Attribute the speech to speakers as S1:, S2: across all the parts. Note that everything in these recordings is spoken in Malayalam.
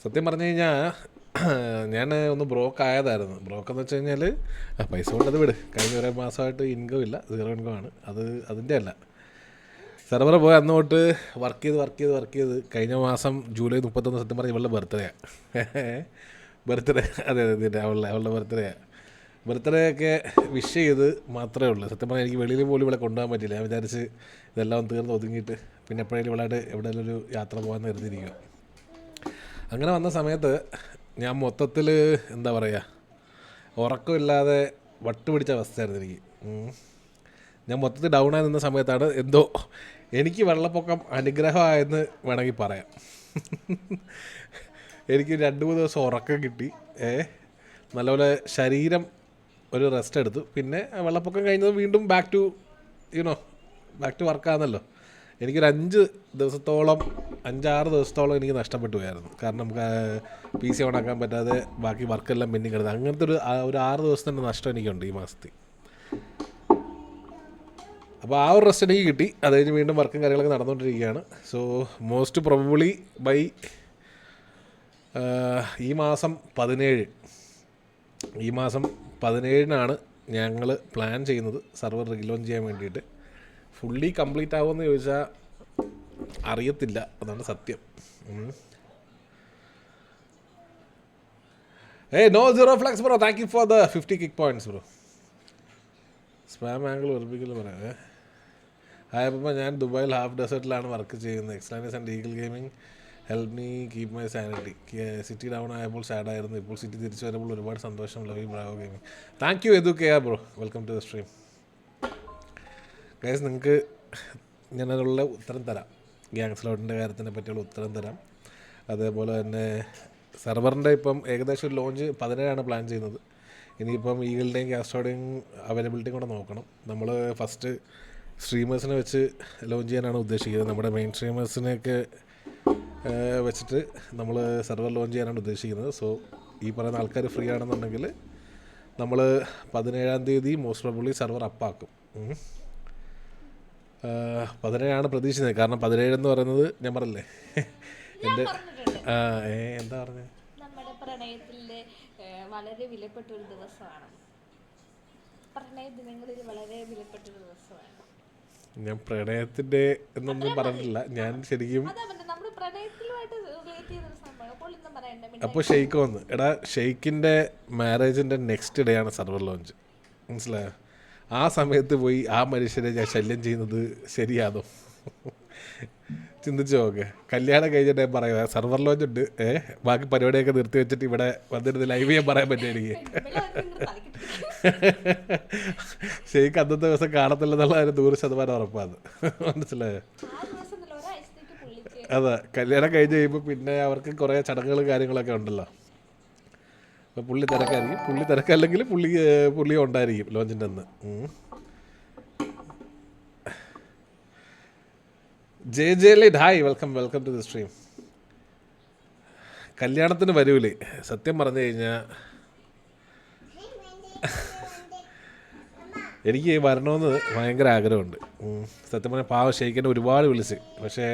S1: സത്യം പറഞ്ഞു കഴിഞ്ഞാൽ ഞാൻ ഒന്ന് ബ്രോക്ക് ആയതായിരുന്നു. ബ്രോക്കെന്ന് വെച്ച് കഴിഞ്ഞാൽ പൈസ കൊണ്ടത് വിട്. കഴിഞ്ഞ ഒരേ മാസമായിട്ട് ഇൻകം ഇല്ല, സീറോ ഇൻകം ആണ്. അതിൻ്റെ അല്ല, സെർവർ പോയി അന്ന് തൊട്ട് വർക്ക് ചെയ്ത് കഴിഞ്ഞ മാസം ജൂലൈ 31 സത്യം പറഞ്ഞാൽ ഇവളുടെ ബർത്ത്ഡേയാണ്. ബർത്ത്ഡേ അതെ അതെ അവളുടെ ബർത്ത്ഡേ ഒക്കെ വിഷ് ചെയ്ത് മാത്രമേ ഉള്ളൂ. സത്യം പറഞ്ഞാൽ എനിക്ക് വെളിയിൽ പോലും ഇവിടെ കൊണ്ടുപോകാൻ പറ്റില്ല. ഞാൻ വിചാരിച്ച് ഇതെല്ലാം ഒന്ന് തീർന്ന് ഒതുങ്ങിയിട്ട് പിന്നെ എപ്പോഴേലും ഇവളായിട്ട് എവിടെയെങ്കിലും ഒരു യാത്ര പോകാമെന്ന് കരുതിയിരിക്കുക. അങ്ങനെ വന്ന സമയത്ത് ഞാൻ മൊത്തത്തിൽ എന്താ പറയുക, ഉറക്കമില്ലാതെ വട്ട് പിടിച്ച അവസ്ഥയായിരുന്നു എനിക്ക്. ഞാൻ മൊത്തത്തിൽ ഡൗണായി നിന്ന സമയത്താണ് എന്തോ എനിക്ക് വെള്ളപ്പൊക്കം അനുഗ്രഹമായെന്ന് വേണമെങ്കിൽ പറയാം. എനിക്ക് 2-3 ദിവസം ഉറക്കം കിട്ടി. നല്ലപോലെ ശരീരം ഒരു റെസ്റ്റ് എടുത്തു. പിന്നെ വെള്ളപ്പൊക്കം കഴിഞ്ഞത് വീണ്ടും ബാക്ക് ടു വർക്കാണല്ലോ. എനിക്കൊരു 5-6 ദിവസത്തോളം എനിക്ക് നഷ്ടപ്പെട്ടു പോയായിരുന്നു. കാരണം നമുക്ക് PC ഓണാക്കാൻ പറ്റാതെ ബാക്കി വർക്കെല്ലാം പെൻഡിങ് കിടന്നത്. അങ്ങനത്തെ ഒരു 6 ദിവസത്തിൻ്റെ നഷ്ടം എനിക്കുണ്ട് ഈ മാസത്തിൽ. അപ്പോൾ ആ ഒരു റെസ്റ്റ് എനിക്ക് കിട്ടി. അത് കഴിഞ്ഞ് വീണ്ടും വർക്കും കാര്യങ്ങളൊക്കെ നടന്നുകൊണ്ടിരിക്കുകയാണ്. സോ മോസ്റ്റ് പ്രോബബ്ലി ബൈ ഈ മാസം 17-നാണ് ഞങ്ങൾ പ്ലാൻ ചെയ്യുന്നത് സെർവർ റീലോഞ്ച് ചെയ്യാൻ വേണ്ടിയിട്ട്. ഫുള്ളി കംപ്ലീറ്റ് ആവുമെന്ന് ചോദിച്ചാൽ അറിയത്തില്ല, അതാണ് സത്യം. No zero flex bro, thank you for the 50 kick points bro. Spam angle വെറുപ്പിക്കൽ പറയാം. ആയപ്പോൾ ഞാൻ ദുബായിൽ ഹാഫ് ഡെസേർട്ടിലാണ് വർക്ക് ചെയ്യുന്നത്. എക്സ്ലാൻഡേഴ്സ് and eagle gaming help me keep my sanity. City down ആയപ്പോൾ സാഡായിരുന്നു, ഇപ്പോൾ സിറ്റി തിരിച്ചു വരുമ്പോൾ ഒരുപാട് സന്തോഷം. Love you bravo gaming. Thank you എതു കെ bro, welcome to the stream. Guys, നിങ്ങൾക്ക് ഞാനുള്ള ഉത്തരം തരാം. ഗ്യാങ് സ്ലോട്ടിൻ്റെ കാര്യത്തിനെ പറ്റിയുള്ള ഉത്തരം തരാം. അതേപോലെ തന്നെ സെർവറിൻ്റെ ഇപ്പം ഏകദേശം ഒരു ലോഞ്ച് 17 പ്ലാൻ ചെയ്യുന്നത്. ഇനിയിപ്പം ഈഗിളിൻ്റെയും കാസ്റ്റോടെയും അവൈലബിലിറ്റി കൂടെ നോക്കണം. നമ്മൾ ഫസ്റ്റ് സ്ട്രീമേഴ്സിനെ വെച്ച് ലോഞ്ച് ചെയ്യാനാണ് ഉദ്ദേശിക്കുന്നത്. നമ്മുടെ മെയിൻ സ്ട്രീമേഴ്സിനെയൊക്കെ വെച്ചിട്ട് നമ്മൾ സെർവർ ലോഞ്ച് ചെയ്യാനാണ് ഉദ്ദേശിക്കുന്നത്. സോ ഈ പറയുന്ന ആൾക്കാർ ഫ്രീ ആണെന്നുണ്ടെങ്കിൽ നമ്മൾ 17 തീയതി മോസ്റ്റ് പ്രോബബ്ലി സെർവർ അപ്പാക്കും. 17 പ്രതീക്ഷിക്കുന്നത്. കാരണം 17 എന്ന് പറയുന്നത് ഞാൻ പറഞ്ഞില്ലേ എൻ്റെ എന്താ പറഞ്ഞത്,
S2: നമ്മുടെ പ്രണയത്തിലെ വളരെ വിലപ്പെട്ട ഒരു ദിവസമാണ്. പ്രണയ ദിനങ്ങളിൽ വളരെ വിലപ്പെട്ട ഒരു ദിവസമാണ്.
S1: ഞാൻ പ്രണയത്തിൻ്റെ എന്നൊന്നും പറഞ്ഞില്ല. ഞാൻ ശരിക്കും അപ്പോൾ ഷെയ്ക്ക് വന്ന് ഷെയ്ക്കിൻ്റെ മാരേജിൻ്റെ നെക്സ്റ്റ് ഡേ ആണ് സെർവർ ലോഞ്ച്. മനസ്സിലായോ? ആ സമയത്ത് പോയി ആ മനുഷ്യരെ ഞാൻ ശല്യം ചെയ്യുന്നത് ശരിയാണോ? ചിന്തിച്ചു നോക്ക്. കല്യാണം കഴിഞ്ഞിട്ട് ഞാൻ പറയുക സെർവർ ലോഞ്ച് ഉണ്ട്, ബാക്കി പരിപാടിയൊക്കെ നിർത്തി വെച്ചിട്ട് ഇവിടെ വന്നിരുന്ന് ലൈവ് ചെയ്യാൻ പറയാൻ പറ്റും എനിക്ക്. ഷെയ്ക്ക് അന്നത്തെ ദിവസം കാണത്തില്ലെന്നുള്ള 100% ഉറപ്പാണ്. മനസ്സിലായോ? അതെ, കല്യാണം കഴിഞ്ഞ് കഴിയുമ്പോൾ പിന്നെ അവർക്ക് കുറേ ചടങ്ങുകളും കാര്യങ്ങളൊക്കെ ഉണ്ടല്ലോ. അപ്പോൾ പുള്ളി തിരക്കല്ലെങ്കിൽ പുള്ളി ഉണ്ടായിരിക്കും ലോഞ്ചിൻ്റെ അന്ന്. J light hi, welcome to the stream. കല്യാണത്തിന് വരൂലേ? സത്യം പറഞ്ഞു കഴിഞ്ഞാൽ എനിക്ക് വരണമെന്ന് ഭയങ്കര ആഗ്രഹമുണ്ട്. സത്യം പറഞ്ഞാൽ പാവം ഷെയ്ക്കിനെ ഒരുപാട് വിളിച്ച്. പക്ഷേ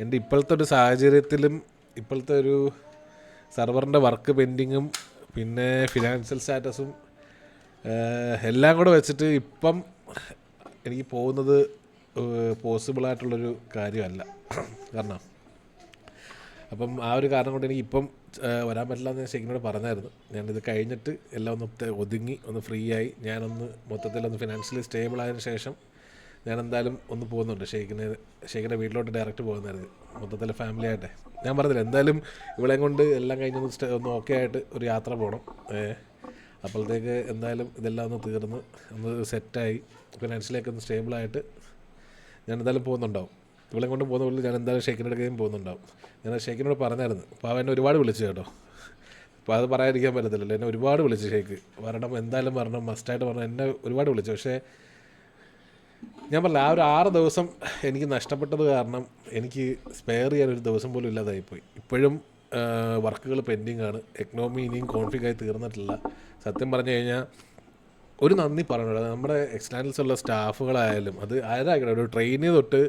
S1: എൻ്റെ ഇപ്പോഴത്തെ ഒരു സാഹചര്യത്തിലും ഇപ്പോഴത്തെ ഒരു സെർവറിൻ്റെ വർക്ക് പെൻഡിങ്ങും പിന്നെ ഫിനാൻഷ്യൽ സ്റ്റാറ്റസും എല്ലാം കൂടെ വെച്ചിട്ട് ഇപ്പം എനിക്ക് പോകുന്നത് പോസിബിളായിട്ടുള്ളൊരു കാര്യമല്ല. കാരണം അപ്പം ആ ഒരു കാരണം കൊണ്ട് എനിക്ക് ഇപ്പം വരാൻ പറ്റില്ല എന്ന് ഞാൻ ഷെയ്ക്കിനോട് പറഞ്ഞായിരുന്നു. ഞാനിത് കഴിഞ്ഞിട്ട് എല്ലാം ഒന്ന് ഒതുങ്ങി ഒന്ന് ഫ്രീ ആയി ഞാനൊന്ന് മൊത്തത്തിലൊന്ന് ഫിനാൻഷ്യലി സ്റ്റേബിൾ ആയതിനു ശേഷം ഞാൻ എന്തായാലും ഒന്ന് പോകുന്നുണ്ട്. ഷെയ്ക്കിൻ്റെ വീട്ടിലോട്ട് ഡയറക്റ്റ് പോകുന്നതായിരുന്നു മൊത്തത്തിൽ ഫാമിലി ആയിട്ട്. ഞാൻ പറഞ്ഞില്ല, എന്തായാലും ഇവളെ കൊണ്ട് എല്ലാം കഴിഞ്ഞൊന്ന് ഓക്കെ ആയിട്ട് ഒരു യാത്ര പോകണം. അപ്പോഴത്തേക്ക് എന്തായാലും ഇതെല്ലാം ഒന്ന് തീർന്ന് ഒന്ന് സെറ്റായി ഫിനാൻഷ്യലിയൊക്കെ ഒന്ന് സ്റ്റേബിളായിട്ട് ഞാൻ എന്തായാലും പോകുന്നുണ്ടാവും. ഇവളെ കൊണ്ട് പോകുന്ന പോലെ ഞാൻ എന്തായാലും ഷെയ്ക്കിൻ്റെ അടുക്കുകയും പോകുന്നുണ്ടാവും. ഞാൻ ഷെയ്ക്കിനോട് പറഞ്ഞായിരുന്നു. അപ്പോൾ അവൻ എന്നെ ഒരുപാട് വിളിച്ചു കേട്ടോ. അപ്പോൾ അത് പറയാതിരിക്കാൻ പറ്റത്തില്ലല്ലോ. എന്നെ ഒരുപാട് വിളിച്ചു ഷെയ്ക്ക്. വരണം, എന്തായാലും വരണം, മസ്റ്റായിട്ട് വരണം, എന്നെ ഒരുപാട് വിളിച്ചു. പക്ഷേ ഞാൻ പറഞ്ഞില്ല, ആ ഒരു 6 ദിവസം എനിക്ക് നഷ്ടപ്പെട്ടത് കാരണം എനിക്ക് സ്പെയർ ചെയ്യാനൊരു ദിവസം പോലും ഇല്ലാതായിപ്പോയി. ഇപ്പോഴും വർക്കുകൾ പെൻഡിങ് ആണ്. എക്കണോമി ഇനിയും കോൺഫിഗായി തീർന്നിട്ടില്ല. സത്യം പറഞ്ഞു കഴിഞ്ഞാൽ ഒരു നന്ദി പറയണത് നമ്മുടെ എക്സ്റ്റേണൽസുള്ള സ്റ്റാഫുകളായാലും അത് ആരായിക്കട്ടെ, ഒരു ട്രെയിനി തൊട്ട്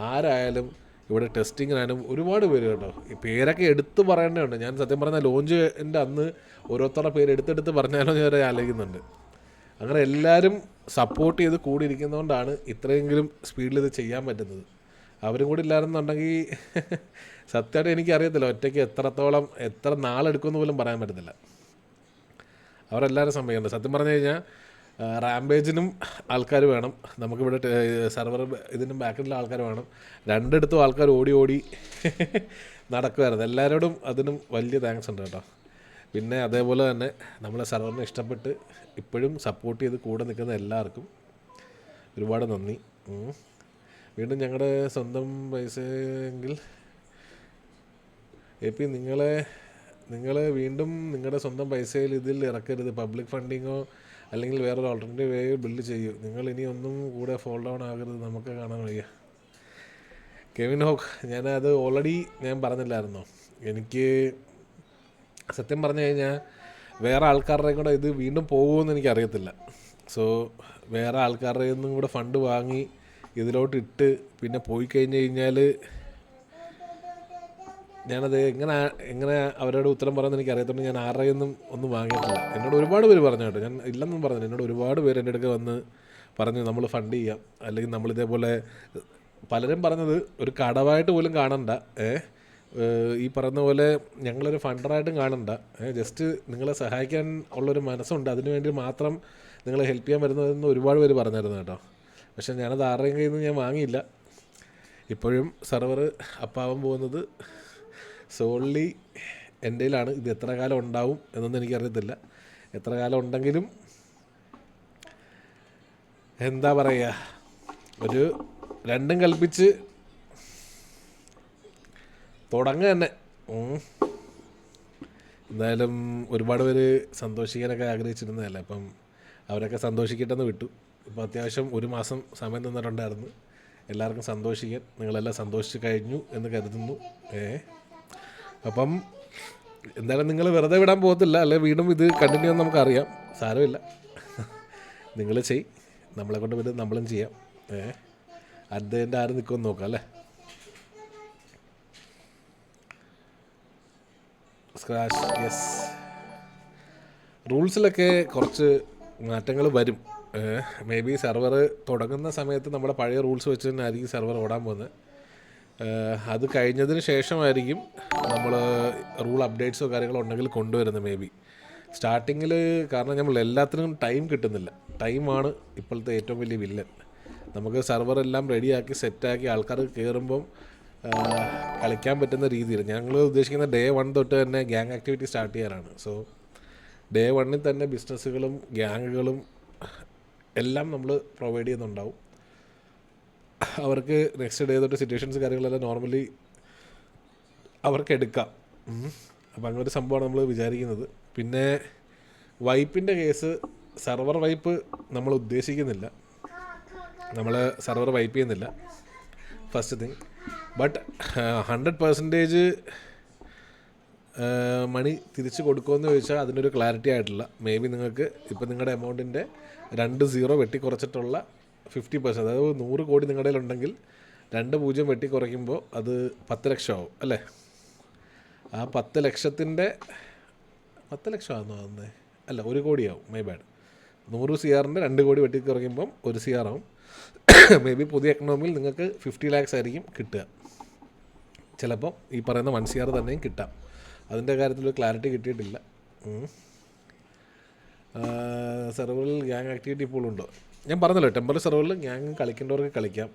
S1: ആരായാലും ഇവിടെ ടെസ്റ്റിങ്ങിനാനും ഒരുപാട് പേര് കേട്ടോ. ഈ പേരൊക്കെ എടുത്ത് പറയേണ്ടതുണ്ട്. ഞാൻ സത്യം പറഞ്ഞാൽ ലോഞ്ചിൻ്റെ അന്ന് ഓരോരുത്തരുടെ പേര് എടുത്തെടുത്ത് പറഞ്ഞാലോ ഞാൻ വരെ ആലോചിക്കുന്നുണ്ട്. അങ്ങനെ എല്ലാവരും സപ്പോർട്ട് ചെയ്ത് കൂടിയിരിക്കുന്നതുകൊണ്ടാണ് ഇത്രയെങ്കിലും സ്പീഡിൽ ഇത് ചെയ്യാൻ പറ്റുന്നത്. അവരും കൂടി ഇല്ലായിരുന്നുണ്ടെങ്കിൽ സത്യമായിട്ട് എനിക്കറിയത്തില്ല ഒറ്റയ്ക്ക് എത്ര നാളെടുക്കുമെന്ന് പോലും പറയാൻ പറ്റത്തില്ല. അവരെല്ലാവരും സമ്മതിക്കുന്നുണ്ട്. സത്യം പറഞ്ഞു കഴിഞ്ഞാൽ റാംപേജിനും ആൾക്കാർ വേണം, നമുക്കിവിടെ സെർവർ ഇതിനും ബാക്കിലുള്ള ആൾക്കാർ വേണം. രണ്ടിടത്തും ആൾക്കാർ ഓടി ഓടി നടക്കുമായിരുന്നു. എല്ലാവരോടും അതിനും വലിയ താങ്ക്സ് ഉണ്ട് കേട്ടോ. പിന്നെ അതേപോലെ തന്നെ നമ്മളെ സെർവറിനെ ഇഷ്ടപ്പെട്ട് ഇപ്പോഴും സപ്പോർട്ട് ചെയ്ത് കൂടെ നിൽക്കുന്ന എല്ലാവർക്കും ഒരുപാട് നന്ദി. വീണ്ടും ഞങ്ങളുടെ സ്വന്തം പൈസയെങ്കിൽ എപി നിങ്ങൾ വീണ്ടും നിങ്ങളുടെ സ്വന്തം പൈസയിൽ ഇതിൽ ഇറക്കരുത്. പബ്ലിക് ഫണ്ടിങ്ങോ അല്ലെങ്കിൽ വേറൊരു ഓൾട്ടർനേറ്റീവ് വേ ബിൽഡ് ചെയ്യൂ. നിങ്ങൾ ഇനി ഒന്നും കൂടെ ഫോൾ ഡൗൺ ആകരുത്, നമുക്ക് കാണാൻ വയ്യ. കെവിൻ ഹോക്ക്, ഞാനത് ഓൾറെഡി ഞാൻ പറഞ്ഞില്ലായിരുന്നോ, എനിക്ക് സത്യം പറഞ്ഞു കഴിഞ്ഞാൽ വേറെ ആൾക്കാരുടെ കൂടെ ഇത് വീണ്ടും പോകുമെന്ന് എനിക്കറിയത്തില്ല. സോ വേറെ ആൾക്കാരുടെ നിന്നും കൂടെ ഫണ്ട് വാങ്ങി ഇതിലോട്ടിട്ട് പിന്നെ പോയി കഴിഞ്ഞാൽ ഞാനത് എങ്ങനെ അവരോട് ഉത്തരം പറയുന്നത് എനിക്ക് അറിയത്തുകൊണ്ട് ഞാൻ ആരുടെയൊന്നും ഒന്നും വാങ്ങിയിട്ടില്ല. എന്നോട് ഒരുപാട് പേര് പറഞ്ഞു കേട്ടോ, ഞാൻ ഇല്ലെന്നും പറഞ്ഞു. എന്നോട് ഒരുപാട് പേര് എൻ്റെ അടുക്ക വന്ന് പറഞ്ഞു നമ്മൾ ഫണ്ട് ചെയ്യാം, അല്ലെങ്കിൽ നമ്മളിതേപോലെ പലരും പറഞ്ഞത് ഒരു കടവായിട്ട് പോലും കാണണ്ട, ഈ പറയുന്ന പോലെ ഞങ്ങളൊരു ഫണ്ടറായിട്ടും കാണണ്ട, ജസ്റ്റ് നിങ്ങളെ സഹായിക്കാൻ ഉള്ളൊരു മനസ്സുണ്ട്, അതിനു വേണ്ടി മാത്രം നിങ്ങളെ ഹെൽപ്പ് ചെയ്യാൻ വരുന്നതെന്ന് ഒരുപാട് പേര് പറഞ്ഞായിരുന്നു കേട്ടോ. പക്ഷേ ഞാനത് ആരുടെയും കയ്യിൽ നിന്ന് ഞാൻ വാങ്ങിയില്ല. ഇപ്പോഴും സെർവർ അപ്പാവാൻ പോകുന്നത് സോൺലി എൻ്റെ കയ്യിലാണ്. ഇത് എത്ര കാലം ഉണ്ടാവും എന്നൊന്നും എനിക്കറിയത്തില്ല. എത്ര കാലം ഉണ്ടെങ്കിലും എന്താ പറയുക, ഒരു രണ്ടും കൽപ്പിച്ച് തുടങ്ങുക തന്നെ. എന്തായാലും ഒരുപാട് പേര് സന്തോഷിക്കാനൊക്കെ ആഗ്രഹിച്ചിരുന്നതല്ലേ, അപ്പം അവരൊക്കെ സന്തോഷിക്കട്ടെന്ന് വിട്ടു. ഇപ്പോൾ അത്യാവശ്യം ഒരു മാസം സമയം തന്നിട്ടുണ്ടായിരുന്നു എല്ലാവർക്കും സന്തോഷിക്കാൻ. നിങ്ങളെല്ലാം സന്തോഷിച്ച് കഴിഞ്ഞു എന്ന് കരുതുന്നു. അപ്പം എന്തായാലും നിങ്ങൾ വെറുതെ വിടാൻ പോകത്തില്ല, അല്ലെ വീണ്ടും ഇത് കണ്ടിന്യൂ ചെയ്യാൻ നമുക്കറിയാം. സാരമില്ല, നിങ്ങൾ നമ്മളെ കൊണ്ട് വരും, നമ്മളും ചെയ്യാം. അതിൻ്റെ ആരും നിൽക്കുമെന്ന് നോക്കാം അല്ലേ. സ്ക്രാച്ച്, യെസ്, റൂൾസിലൊക്കെ കുറച്ച് മാറ്റങ്ങൾ വരും. മേ ബി സെർവർ തുടങ്ങുന്ന സമയത്ത് നമ്മുടെ പഴയ റൂൾസ് വെച്ച് തന്നെ ആയിരിക്കും സെർവർ ഓടാൻ പോകുന്നത്. അത് കഴിഞ്ഞതിന് ശേഷമായിരിക്കും നമ്മൾ റൂൾ അപ്ഡേറ്റ്സോ കാര്യങ്ങളോ ഉണ്ടെങ്കിൽ കൊണ്ടുവരുന്നത്. മേ ബി സ്റ്റാർട്ടിങ്ങിൽ, കാരണം നമ്മൾ എല്ലാത്തിനും ടൈം കിട്ടുന്നില്ല. ടൈമാണ് ഇപ്പോഴത്തെ ഏറ്റവും വലിയ വില്ലൻ. നമുക്ക് സെർവർ എല്ലാം റെഡിയാക്കി സെറ്റാക്കി ആൾക്കാർ കയറുമ്പം കളിക്കാൻ പറ്റുന്ന രീതിയിൽ ഞങ്ങൾ ഉദ്ദേശിക്കുന്ന ഡേ 1 തൊട്ട് തന്നെ ഗ്യാങ് ആക്ടിവിറ്റി സ്റ്റാർട്ട് ചെയ്യാനാണ്. സോ ഡേ 1 തന്നെ ബിസിനസ്സുകളും ഗ്യാങ്ങുകളും എല്ലാം നമ്മൾ പ്രൊവൈഡ് ചെയ്യുന്നുണ്ടാവും. അവർക്ക് നെക്സ്റ്റ് ഡേ തൊട്ട് സിറ്റുവേഷൻസ് കാര്യങ്ങളെല്ലാം നോർമലി അവർക്ക് എടുക്കാം. അപ്പം അങ്ങനൊരു സംഭവമാണ് നമ്മൾ വിചാരിക്കുന്നത്. പിന്നെ വൈപ്പിൻ്റെ കേസ്, സെർവർ വൈപ്പ് നമ്മൾ ഉദ്ദേശിക്കുന്നില്ല, നമ്മൾ സെർവർ വൈപ്പ് ചെയ്യുന്നില്ല ഫസ്റ്റ് തിങ്. ബട്ട് 100% മണി തിരിച്ച് കൊടുക്കുമെന്ന് ചോദിച്ചാൽ അതിനൊരു ക്ലാരിറ്റി ആയിട്ടില്ല. മേ ബി നിങ്ങൾക്ക് ഇപ്പം നിങ്ങളുടെ എമൗണ്ടിൻ്റെ 2 0 വെട്ടിക്കുറച്ചിട്ടുള്ള 50%, അതായത് 100 കോടി നിങ്ങളുടെ കയ്യിലുണ്ടെങ്കിൽ 2 0 വെട്ടിക്കുറയ്ക്കുമ്പോൾ അത് 10 ലക്ഷം ആവും അല്ലേ. ആ 10 ലക്ഷത്തിൻ്റെ 10 ലക്ഷമാണെന്നോ അന്നേ, അല്ല 1 കോടിയാവും, മൈ ബാഡ്. 100 CRൻ്റെ 2 കോടി വെട്ടിക്കുറയ്ക്കുമ്പം 1 CR ആവും. മേ ബി പുതിയ എക്കണോമിയിൽ നിങ്ങൾക്ക് 50 lakhs ആയിരിക്കും കിട്ടുക. ചിലപ്പോൾ ഈ പറയുന്ന 1 CR തന്നെയും കിട്ടാം. അതിൻ്റെ കാര്യത്തിൽ ക്ലാരിറ്റി കിട്ടിയിട്ടില്ല. സെർവറിൽ ഗ്യാങ് ആക്ടിവിറ്റി ഇപ്പോൾ ഉണ്ടോ? ഞാൻ പറഞ്ഞല്ലോ, ടെമ്പററി സെർവറിൽ ഗ്യാങ് കളിക്കേണ്ടവർക്ക് കളിക്കാം,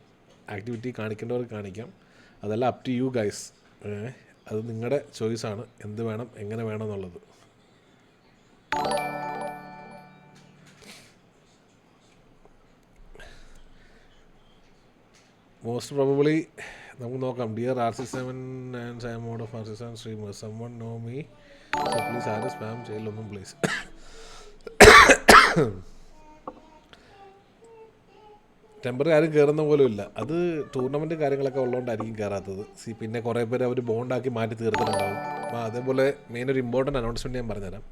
S1: ആക്ടിവിറ്റി കാണിക്കേണ്ടവർക്ക് കാണിക്കാം. അതെല്ലാം അപ് ടു യു ഗൈസ്. അത് നിങ്ങളുടെ ചോയ്സാണ്, എന്ത് വേണം എങ്ങനെ വേണം എന്നുള്ളത്. മോസ്റ്റ് പ്രോബബ്ലി നമുക്ക് നോക്കാം. Dear RC7 and I M out of RC7 streamers, someone know me, so please ആരും സ്പാം ചെയ്യലൊന്നും പ്ലീസ്. ടെമ്പററി ആരും കയറുന്ന പോലും ഇല്ല. അത് ടൂർണമെൻറ്റ് കാര്യങ്ങളൊക്കെ ഉള്ളതുകൊണ്ടായിരിക്കും കയറാത്തത്. പിന്നെ കുറേ പേര് അവർ ബോണ്ടാക്കി മാറ്റി തീർത്തിട്ടുണ്ടാവും. അപ്പോൾ അതേപോലെ മെയിൻ ഒരു ഇമ്പോർട്ടൻ്റ് അനൗൺസ്മെൻറ്റ് ഞാൻ പറഞ്ഞുതരാം.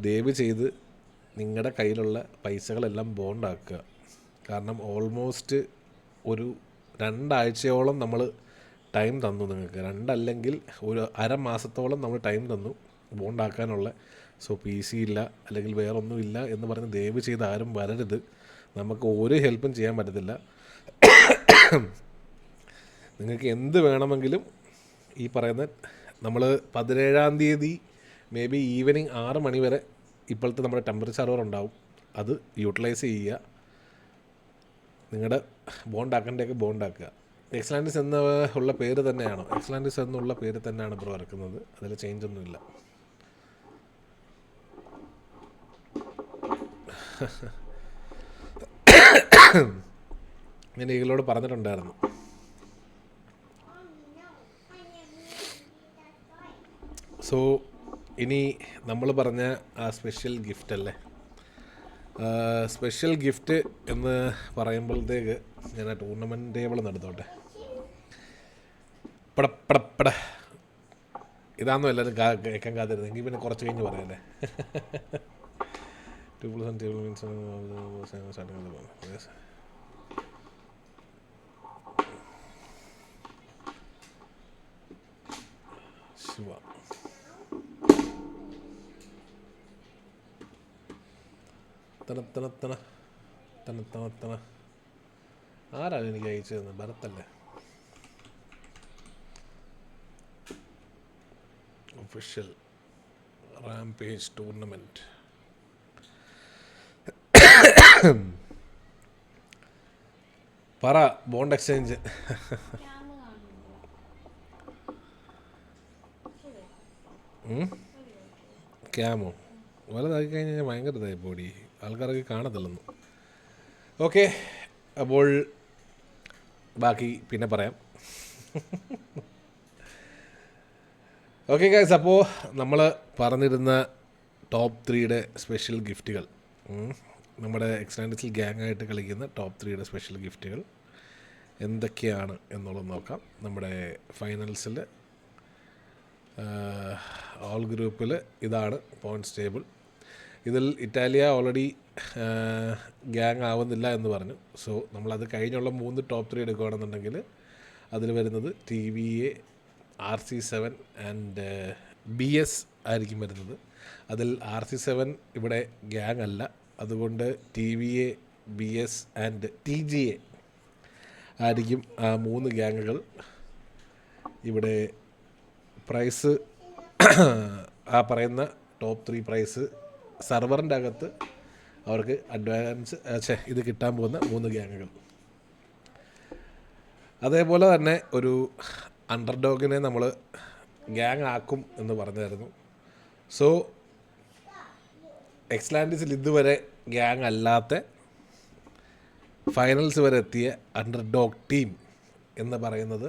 S1: ദയവ് ചെയ്ത് നിങ്ങളുടെ കയ്യിലുള്ള പൈസകളെല്ലാം ബോണ്ടാക്കുക. കാരണം ഓൾമോസ്റ്റ് ഒരു 2 ആഴ്ചയോളം നമ്മൾ ടൈം തന്നു നിങ്ങൾക്ക്. 2 അല്ലെങ്കിൽ ഒരു അരമാസത്തോളം നമ്മൾ ടൈം തന്നു ബോണ്ടാക്കാനുള്ള. സോ പി സി ഇല്ല അല്ലെങ്കിൽ വേറൊന്നുമില്ല എന്ന് പറഞ്ഞ് ദയവ് ചെയ്ത് ആരും വരരുത്. നമുക്ക് ഒരു ഹെൽപ്പും ചെയ്യാൻ പറ്റത്തില്ല. നിങ്ങൾക്ക് എന്ത് വേണമെങ്കിലും ഈ പറയുന്ന നമ്മൾ 17-ാം തീയതി മേ ബി ഈവനിങ് 6 മണി വരെ ഇപ്പോഴത്തെ നമ്മുടെ ടെമ്പറേച്ചർ സെർവർ ഉണ്ടാവും. അത് യൂട്ടിലൈസ് ചെയ്യുക. നിങ്ങളുടെ ബോണ്ടാക്കേണ്ടതൊക്കെ ബോണ്ടാക്കുക. എക്സലാൻഡിസ് എന്ന ഉള്ള പേര് തന്നെയാണോ? എക്സലാൻഡിസ് എന്നുള്ള പേര് തന്നെയാണ് ബ്രോ ഇറക്കുന്നത്. അതിൽ ചേഞ്ച് ഒന്നുമില്ല. ഞാൻ ഈകളോട് പറഞ്ഞിട്ടുണ്ടായിരുന്നു. സോ ഇനി നമ്മൾ പറഞ്ഞ ആ സ്പെഷ്യൽ ഗിഫ്റ്റ് അല്ലേ, സ്പെഷ്യൽ ഗിഫ്റ്റ് എന്ന് പറയുമ്പോഴത്തേക്ക് ഞാൻ ആ ടൂർണമെൻറ്റ് ടേബിൾ നടത്തോട്ടെ. പടപ്പടപ്പട ഇതാണെന്നോ എല്ലാവരും കേൾക്കാൻ കാത്തിരുന്നത്. എങ്കിൽ പിന്നെ കുറച്ച് കഴിഞ്ഞ് പറയാമല്ലേ. 2% ടേബിൾ മീൻസ് ശിവ തണ ആരാണ് എനിക്ക് അയച്ചു തന്നത്? ഭരത്തല്ലേ? Official rampage tournament. പറ ബോണ്ട് എക്സ്ചേഞ്ച്. ക്യാമോ വലുതാക്കി കഴിഞ്ഞാൽ ഭയങ്കര ഇതായി പോടി, ആൾക്കാർക്ക് കാണത്തില്ലെന്നു. ഓക്കെ, അപ്പോൾ ബാക്കി പിന്നെ പറയാം. ഓക്കെ ഗൈസ്, അപ്പോൾ നമ്മൾ പറഞ്ഞിരുന്ന ടോപ്പ് 3യുടെ സ്പെഷ്യൽ ഗിഫ്റ്റുകൾ, നമ്മുടെ എക്സ്റ്റാൻഡസിൽ ഗ്യാങ്ങായിട്ട് കളിക്കുന്ന ടോപ്പ് 3യുടെ സ്പെഷ്യൽ ഗിഫ്റ്റുകൾ എന്തൊക്കെയാണ് എന്നുള്ളത് നോക്കാം. നമ്മുടെ ഫൈനൽസിൽ ഓൾ ഗ്രൂപ്പിൽ ഇതാണ് പോയിൻറ്റ്സ് ടേബിൾ. ഇതിൽ ഇറ്റാലിയ ഓൾറെഡി ഗ്യാങ് ആവുന്നില്ല എന്ന് പറഞ്ഞു. സോ നമ്മളത് കഴിഞ്ഞുള്ള 3 ടോപ്പ് 3 എടുക്കുകയാണെന്നുണ്ടെങ്കിൽ അതിൽ വരുന്നത് TVA, RC7 ആൻഡ് BS ആയിരിക്കും വരുന്നത്. അതിൽ RC7 ഇവിടെ ഗ്യാങ് അല്ല, അതുകൊണ്ട് TVA, BS ആൻഡ് TGA ആയിരിക്കും ആ 3 ഗ്യാങ്ങുകൾ. ഇവിടെ പ്രൈസ് ആ പറയുന്ന ടോപ്പ് 3 പ്രൈസ് സെർവറിൻ്റെ അകത്ത് അവർക്ക് അഡ്വാൻസ് ഇത് കിട്ടാൻ പോകുന്ന 3 ഗ്യാങ്ങുകൾ. അതേപോലെ തന്നെ ഒരു അണ്ടർഡോഗിനെ നമ്മൾ ഗ്യാങ് ആക്കും എന്ന് പറഞ്ഞായിരുന്നു. സോ എക്സ്ലാൻഡിസിൽ ഇതുവരെ ഗ്യാങ് അല്ലാത്ത ഫൈനൽസ് വരെ എത്തിയ അണ്ടർഡോഗ് ടീം എന്ന് പറയുന്നത്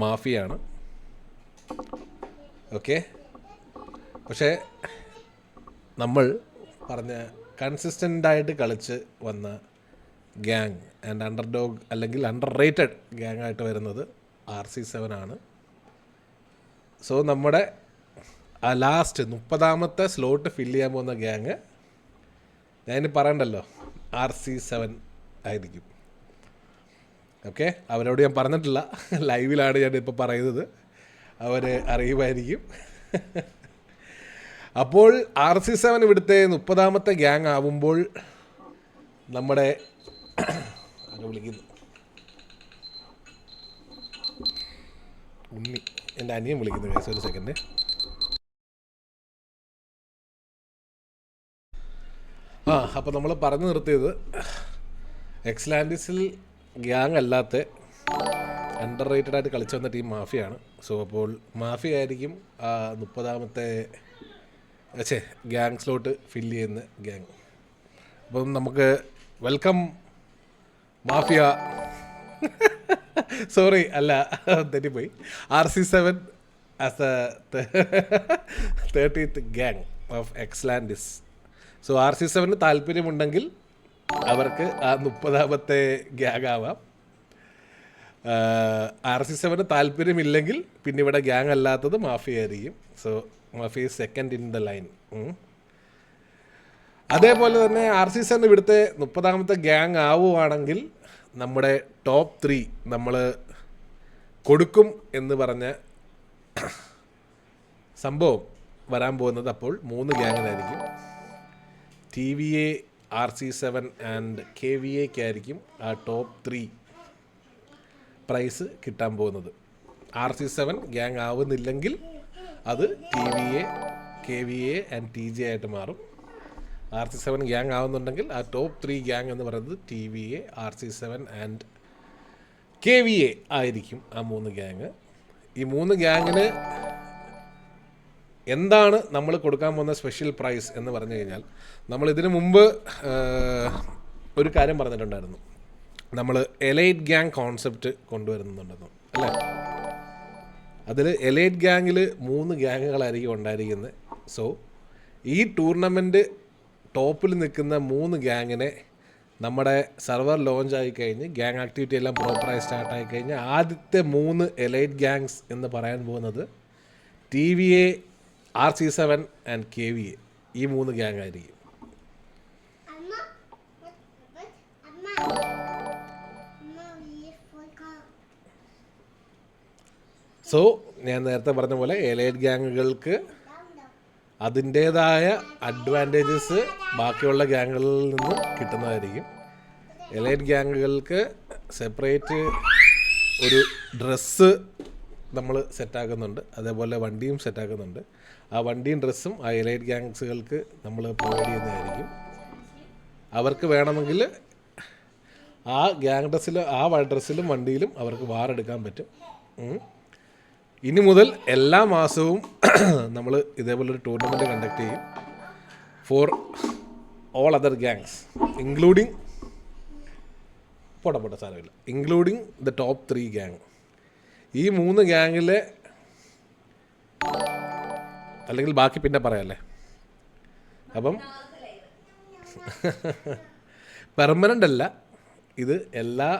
S1: മാഫിയാണ്. ഓക്കെ, പക്ഷേ നമ്മൾ പറഞ്ഞ കൺസിസ്റ്റൻ്റായിട്ട് കളിച്ച് വന്ന ഗ്യാങ് ആൻഡ് അണ്ടർഡോഗ് അല്ലെങ്കിൽ അണ്ടർ റേറ്റഡ് ഗ്യാങ് ആയിട്ട് വരുന്നത് RC7 ആണ്. സോ നമ്മുടെ ആ ലാസ്റ്റ് 30ാമത്തെ സ്ലോട്ട് ഫില്ല് ചെയ്യാൻ പോകുന്ന ഗ്യാങ് ഞാനിനി പറയണ്ടല്ലോ, RC7 ആയിരിക്കും. ഓക്കെ, അവരോട് ഞാൻ പറഞ്ഞിട്ടില്ല, ലൈവിലാണ് ഞാനിപ്പോൾ പറയുന്നത്, അവർ അറിയുമായിരിക്കും. അപ്പോൾ RC7 ഇവിടുത്തെ 30ാമത്തെ ഗ്യാങ് ആവുമ്പോൾ നമ്മുടെ വിളിക്കുന്നു ഉണ്ണി, എൻ്റെ അനിയൻ വിളിക്കുന്നു കേസ്. ഒരു സെക്കൻഡ്. അപ്പോൾ നമ്മൾ പറഞ്ഞു നിർത്തിയത് എക്സ്ലാൻഡിസിൽ ഗ്യാങ് അല്ലാത്ത അണ്ടർ റേറ്റഡ് ആയിട്ട് കളിച്ചു വന്ന ടീം മാഫിയാണ്. സോ അപ്പോൾ മാഫിയ ആയിരിക്കും 30ാമത്തെ ഗ്യാങ് സ്ലോട്ട് ഫില്ല് ചെയ്യുന്ന ഗ്യാങ്. അപ്പം നമുക്ക് വെൽക്കം മാഫിയ, സോറി അല്ല തെറ്റിപ്പോയി, RC7 as a 30th gang of എക്സ്ലാൻഡിസ്. സോ RC7 താല്പര്യമുണ്ടെങ്കിൽ അവർക്ക് ആ 30ാമത്തെ ഗ്യാങ് ആവാം. RC7 താല്പര്യമില്ലെങ്കിൽ പിന്നെ ഇവിടെ ഗ്യാങ് അല്ലാത്തത് മാഫിയ ആയിരിക്കും. So mafia second in the line. അതേപോലെ തന്നെ RC7 ഇവിടുത്തെ 30ാമത്തെ ഗ്യാങ് ആവുകയാണെങ്കിൽ നമ്മുടെ ടോപ്പ് 3 നമ്മൾ കൊടുക്കും എന്ന് പറഞ്ഞ സംഭവം വരാൻ പോകുന്നത് അപ്പോൾ 3 ഗ്യാങ്ങിനായിരിക്കും. TVA, RC7 ആൻഡ് KVAക്കായിരിക്കും ആ ടോപ്പ് 3 പ്രൈസ് കിട്ടാൻ പോകുന്നത്. RC7 ഗ്യാങ് ആവുന്നില്ലെങ്കിൽ അത് TVA, KVA ആൻഡ് TJ ആയിട്ട് മാറും. RC7 ഗ്യാങ് ആവുന്നുണ്ടെങ്കിൽ ആ ടോപ്പ് 3 ഗ്യാങ് എന്ന് പറയുന്നത് TVA, RC7 ആൻഡ് KVA ആയിരിക്കും ആ 3 ഗ്യാങ്. ഈ 3 ഗ്യാങ്ങിന് എന്താണ് നമ്മൾ കൊടുക്കാൻ പോകുന്ന സ്പെഷ്യൽ പ്രൈസ് എന്ന് പറഞ്ഞു കഴിഞ്ഞാൽ, നമ്മൾ ഇതിനു മുമ്പ് ഒരു കാര്യം പറഞ്ഞിട്ടുണ്ടായിരുന്നു, നമ്മൾ എലൈറ്റ് ഗ്യാങ് കോൺസെപ്റ്റ് കൊണ്ടുവരുന്നുണ്ടെന്ന് അല്ലേ. അതിൽ എലൈറ്റ് ഗ്യാങ്ങിൽ 3 ഗ്യാങ്ങുകളായിരിക്കും ഉണ്ടായിരിക്കുന്നത്. സോ ഈ ടൂർണമെൻറ്റ് ടോപ്പിൽ നിൽക്കുന്ന 3 ഗ്യാങ്ങിനെ നമ്മുടെ സെർവർ ലോഞ്ച് ആയി കഴിഞ്ഞ് ഗ്യാങ് ആക്ടിവിറ്റി എല്ലാം പ്രോപ്പറായി സ്റ്റാർട്ടായി കഴിഞ്ഞ് ആദ്യത്തെ 3 എലൈറ്റ് ഗ്യാങ്സ് എന്ന് പറയാൻ പോകുന്നത് TVA, RC7 ആൻഡ് KVA. ഈ 3 ഗ്യാങ് ആയിരിക്കും. സോ ഞാൻ നേരത്തെ പറഞ്ഞ പോലെ എലൈറ്റ് ഗ്യാങ്ങുകൾക്ക് അതിൻ്റേതായ അഡ്വാൻറ്റേജസ് ബാക്കിയുള്ള ഗ്യാങ്ങുകളിൽ നിന്ന് കിട്ടുന്നതായിരിക്കും. എലൈറ്റ് ഗ്യാങ്ങുകൾക്ക് സെപ്പറേറ്റ് ഒരു ഡ്രസ്സ് നമ്മൾ സെറ്റാക്കുന്നുണ്ട്, അതേപോലെ വണ്ടിയും സെറ്റാക്കുന്നുണ്ട്. ആ വണ്ടിയും ഡ്രസ്സും ആ എലൈറ്റ് ഗ്യാങ്സുകൾക്ക് നമ്മൾ പ്രൊവൈഡ് ചെയ്യുന്നതായിരിക്കും. അവർക്ക് വേണമെങ്കിൽ ആ ഗ്യാങ് ഡ്രസ്സിൽ ആ ഡ്രസ്സിലും വണ്ടിയിലും അവർക്ക് വാറെടുക്കാൻ പറ്റും. ഇനി മുതൽ എല്ലാ മാസവും നമ്മൾ ഇതേപോലൊരു ടൂർണമെൻറ്റ് കണ്ടക്ട് ചെയ്യും for all other gangs including പോട്ടെ സാരമില്ല, ഇൻക്ലൂഡിങ് ദ ടോപ്പ് 3 ഗ്യാങ്. ഈ 3 ഗ്യാങ്ങിലെ അല്ലെങ്കിൽ ബാക്കി പിന്നെ പറയാമല്ലേ. അപ്പം പെർമനൻ്റ് അല്ല, ഇത് എല്ലാ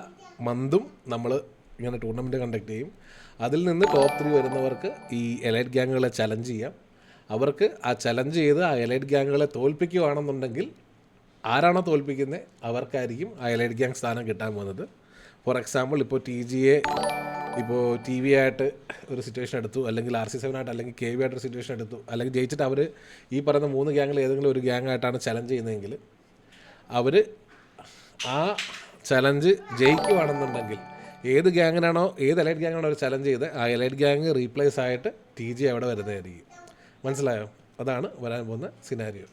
S1: മന്തും നമ്മൾ ഇങ്ങനെ ടൂർണമെൻറ്റ് കണ്ടക്ട് ചെയ്യും. അതിൽ നിന്ന് ടോപ്പ് 3 വരുന്നവർക്ക് ഈ എലൈറ്റ് ഗ്യാങ്ങുകളെ ചലഞ്ച് ചെയ്യാം. അവർക്ക് ആ ചലഞ്ച് ചെയ്ത് ആ എലൈറ്റ് ഗ്യാങ്ങുകളെ തോൽപ്പിക്കുകയാണെന്നുണ്ടെങ്കിൽ ആരാണോ തോൽപ്പിക്കുന്നത് അവർക്കായിരിക്കും ആ എലൈറ്റ് ഗ്യാങ് സ്ഥാനം കിട്ടാൻ പോകുന്നത്. ഫോർ എക്സാമ്പിൾ ഇപ്പോൾ TGA ഇപ്പോൾ TVA ആയിട്ട് ഒരു സിറ്റുവേഷൻ എടുത്തു, അല്ലെങ്കിൽ RC7 ആയിട്ട് അല്ലെങ്കിൽ KV ആയിട്ടൊരു സിറ്റുവേഷൻ എടുത്തു, അല്ലെങ്കിൽ ജയിച്ചിട്ട് അവർ ഈ പറയുന്ന 3 ഗ്യാങ്ങിൽ ഏതെങ്കിലും ഒരു ഗ്യാങ് ആയിട്ടാണ് ചലഞ്ച് ചെയ്യുന്നതെങ്കിൽ അവർ ആ ചലഞ്ച് ജയിക്കുകയാണെന്നുണ്ടെങ്കിൽ ഏത് ഗ്യാങ്ങിനാണോ ഏത് എലൈറ്റ് ഗ്യാങ്ങാണോ അവർ ചലഞ്ച് ചെയ്ത് ആ എലൈറ്റ് ഗ്യാങ് റീപ്ലേസ് ആയിട്ട് TG അവിടെ വരുന്നതായിരിക്കും. മനസ്സിലായോ? അതാണ് വരാൻ പോകുന്ന സിനാരിയോ.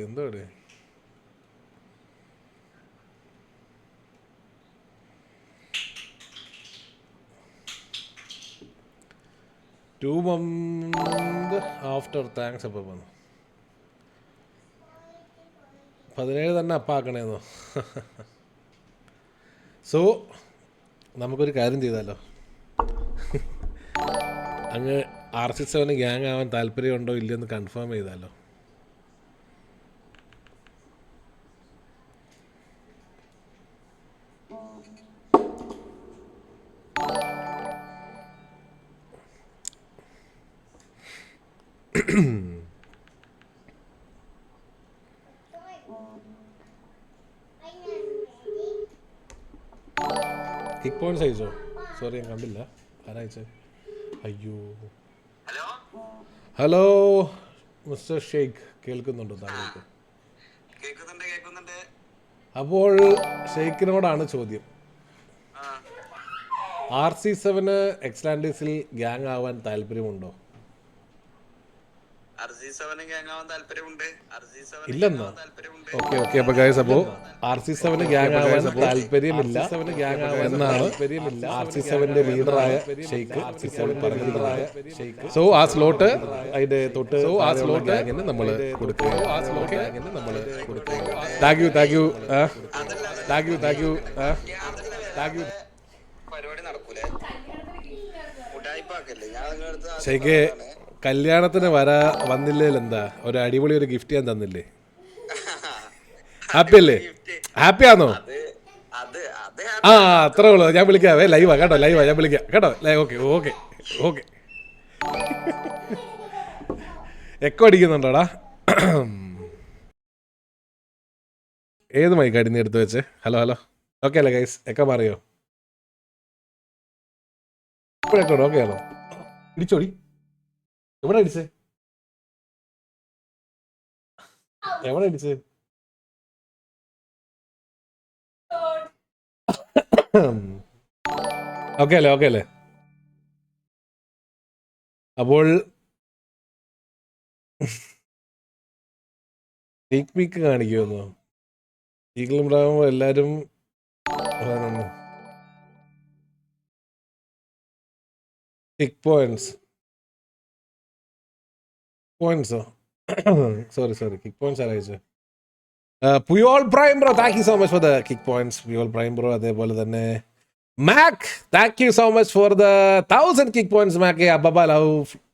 S1: എന്തോടെ 2 months ആഫ്റ്റർ താങ്ക്സ് അപ്പം വന്നു 17 തന്നെ അപ്പാക്കണേന്നോ? സോ നമുക്കൊരു കാര്യം ചെയ്താലോ, അങ്ങ് RC7 ഗ്യാങ് ആവാൻ താല്പര്യമുണ്ടോ ഇല്ലയെന്ന് കൺഫേം ചെയ്താലോ. Kick points അയച്ചോ? സോറി ഞാൻ കണ്ടില്ല. ആരയച്ചേ? അയ്യോ. ഹലോ മിസ്റ്റർ ഷെയ്ഖ്, കേൾക്കുന്നുണ്ടോ താങ്കൾക്ക്? അപ്പോൾ ഷെയ്ഖിനോടാണ് ചോദ്യം. RC7 എക്സ്ലാൻഡീസിൽ ഗ്യാങ് ആവാൻ താല്പര്യമുണ്ടോ? ഇല്ലെന്നോ? ഓക്കെ അപ്പോൾ ഗൈസ്, അപ്പോൾ RC7 ഗ്യാങ് ആവാൻ താല്പര്യമില്ല എന്നാണ് RC7ന്റെ ലീഡറായ ഷെയ്ഖ് പറഞ്ഞിട്ടുള്ളത്. സോ ആ സ്ലോട്ട് അതിന്റെ തൊട്ട് ആ സ്ലോട്ട് ഗ്യാങ്ങിന് നമ്മൾ കൊടുക്കുക. Thank you. ഷെയ്ഖ് കല്യാണത്തിന് വന്നില്ലേ? എന്താ ഒരു അടിപൊളി ഒരു ഗിഫ്റ്റ് ഞാൻ തന്നില്ലേ? ഹാപ്പി അല്ലേ? ഹാപ്പിയാണോ? ആ അത്രേ ഉള്ളൂ. ഞാൻ വിളിക്കാവേ, ലൈവാ കേട്ടോ, ലൈവാ, ഞാൻ വിളിക്കാം കേട്ടോ. Okay okay okay. എക്കോ അടിക്കുന്നുണ്ടോടാ? ഏത് മൈക്കാടി നീ എടുത്ത് വെച്ച്? ഹലോ ഹലോ, ഓക്കെ അല്ലേ ഗൈസ്? എക്കോ മാറിയോ? ഇപ്പോഴെക്കോ ഓക്കെ ആണോ? ഇടിച്ചോടി, എവിടെ അടിച്ചേ? എവിടെ അടിച്ചേ? ഓക്കെ അല്ലേ, ഓക്കെ അല്ലേ? അപ്പോൾ സ്നീക്ക് പീക്ക് കാണിക്കുമെന്നോ? ഈഗിളും ബ്രാവും എല്ലാരും ടിക് പോയിന്റ്സോ? സോറി കിക്ക് പോയിന്റ്സ് ആരായിച്ചോ? Puyol prime bro, thank you so much for the കിക്ക് പോയിന്റ്സ്. പുയോൾ പ്രൈം ബ്രോ, അതേപോലെ തന്നെ Mac, thank you so much for the 1000 kick points. Mac അബബ love